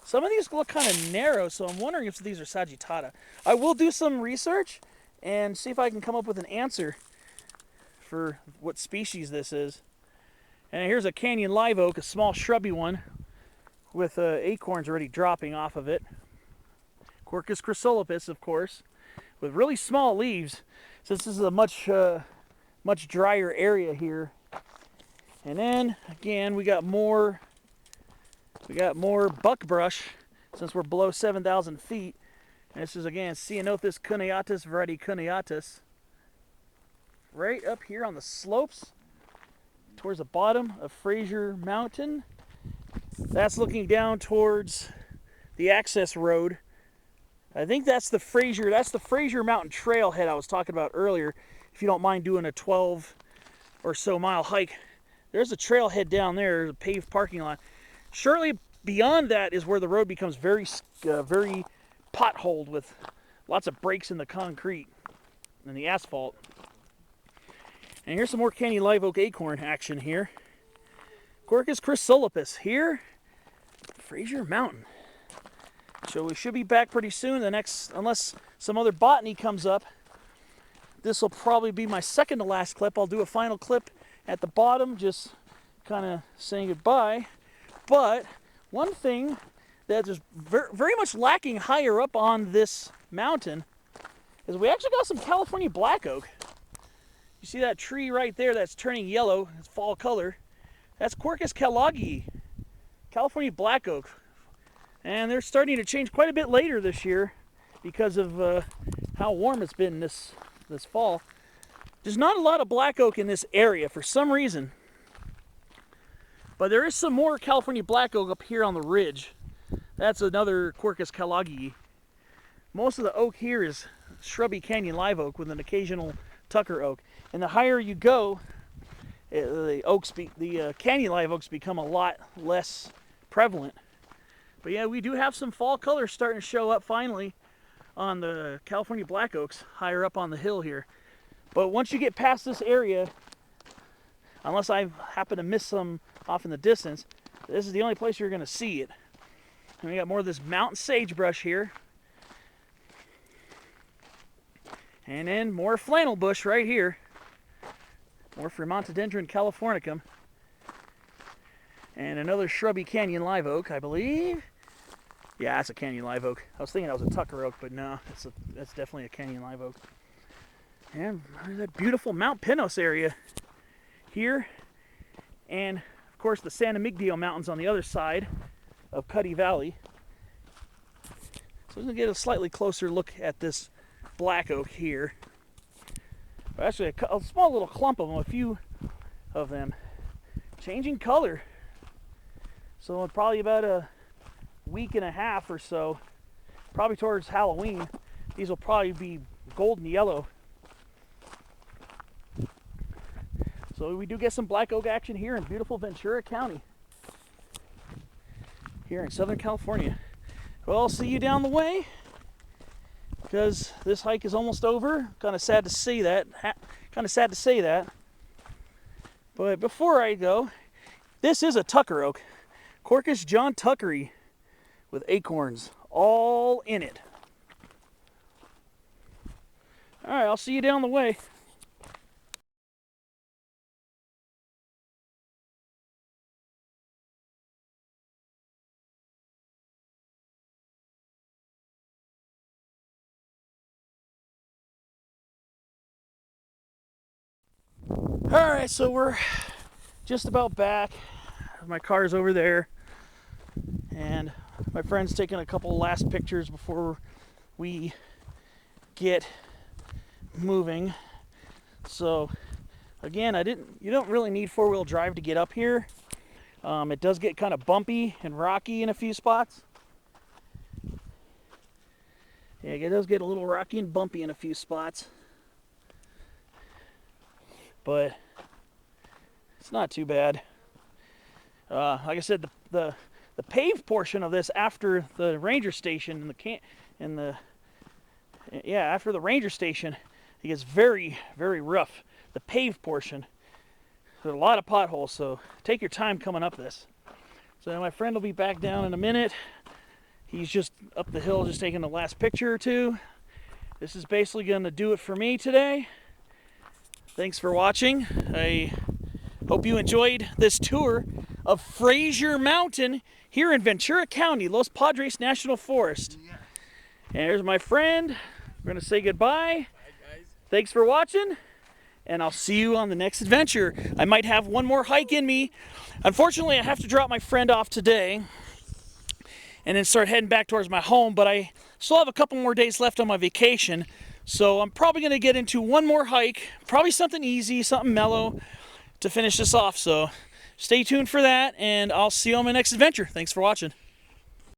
Some of these look kind of narrow, so I'm wondering if these are sagittata. I will do some research and see if I can come up with an answer for what species this is. And here's a canyon live oak, a small shrubby one, with acorns already dropping off of it. Quercus chrysolipus, of course, with really small leaves, since this is a much drier area here. And then again, we got more buckbrush, since we're below 7,000 feet. And this is again Ceanothus cuneatus, variety cuneatus, right up here on the slopes towards the bottom of Frazier Mountain. That's looking down towards the access road. I think that's the Frazier Mountain trailhead I was talking about earlier. If you don't mind doing a 12 or so mile hike, there's a trailhead down there, a paved parking lot. Shortly beyond that is where the road becomes very potholed with lots of breaks in the concrete and the asphalt. And here's some more canyon live oak acorn action here. Quercus chrysolipus here, Frazier Mountain. So we should be back pretty soon. Unless some other botany comes up, this will probably be my second to last clip. I'll do a final clip at the bottom, just kind of saying goodbye. But one thing that is very much lacking higher up on this mountain is we actually got some California black oak. You see that tree right there that's turning yellow, it's fall color. That's Quercus kellogii, California black oak. And they're starting to change quite a bit later this year because of how warm it's been this fall. There's not a lot of black oak in this area for some reason. But there is some more California black oak up here on the ridge. That's another Quercus kellogii. Most of the oak here is shrubby canyon live oak with an occasional Tucker oak. And the higher you go, the canyon live oaks become a lot less prevalent. But yeah, we do have some fall colors starting to show up finally on the California black oaks higher up on the hill here. But once you get past this area, unless I happen to miss some off in the distance, this is the only place you're going to see it. And we got more of this mountain sagebrush here. And then more flannel bush right here. More Fremontodendron californicum. And another shrubby canyon live oak, I believe. Yeah, that's a canyon live oak. I was thinking that was a Tucker oak, but no, that's definitely a canyon live oak. And there's that beautiful Mount Pinos area here. And, of course, the San Emigdio Mountains on the other side of Cuddy Valley. So we're going to get a slightly closer look at this black oak here. Actually, a small little clump of them, a few of them, changing color. So in probably about a week and a half or so, probably towards Halloween, these will probably be golden yellow. So we do get some black oak action here in beautiful Ventura County, here in Southern California. Well, I'll see you down the way, because this hike is almost over. Kind of sad to say that. But before I go, this is a tucker oak, Quercus John Tuckery, with acorns all in it. All right, I'll see you down the way. All right, so we're just about back. My car's over there, and my friend's taking a couple last pictures before we get moving. So again, you don't really need four-wheel drive to get up here. It does get kind of bumpy and rocky in a few spots. Yeah, it does get a little rocky and bumpy in a few spots, but it's not too bad. Like I said, the paved portion of this after the ranger station after the ranger station, it gets very, very rough. The paved portion, there's a lot of potholes, so take your time coming up this. So my friend will be back down in a minute. He's just up the hill, just taking the last picture or two. This is basically going to do it for me today. Thanks for watching. I hope you enjoyed this tour of Frazier Mountain here in Ventura County, Los Padres National Forest. Yeah. And there's my friend. We're going to say goodbye. Bye, guys. Thanks for watching, and I'll see you on the next adventure. I might have one more hike in me. Unfortunately, I have to drop my friend off today and then start heading back towards my home, but I still have a couple more days left on my vacation, so I'm probably going to get into one more hike, probably something easy, something mellow to finish this off. So stay tuned for that, and I'll see you on my next adventure. Thanks for watching.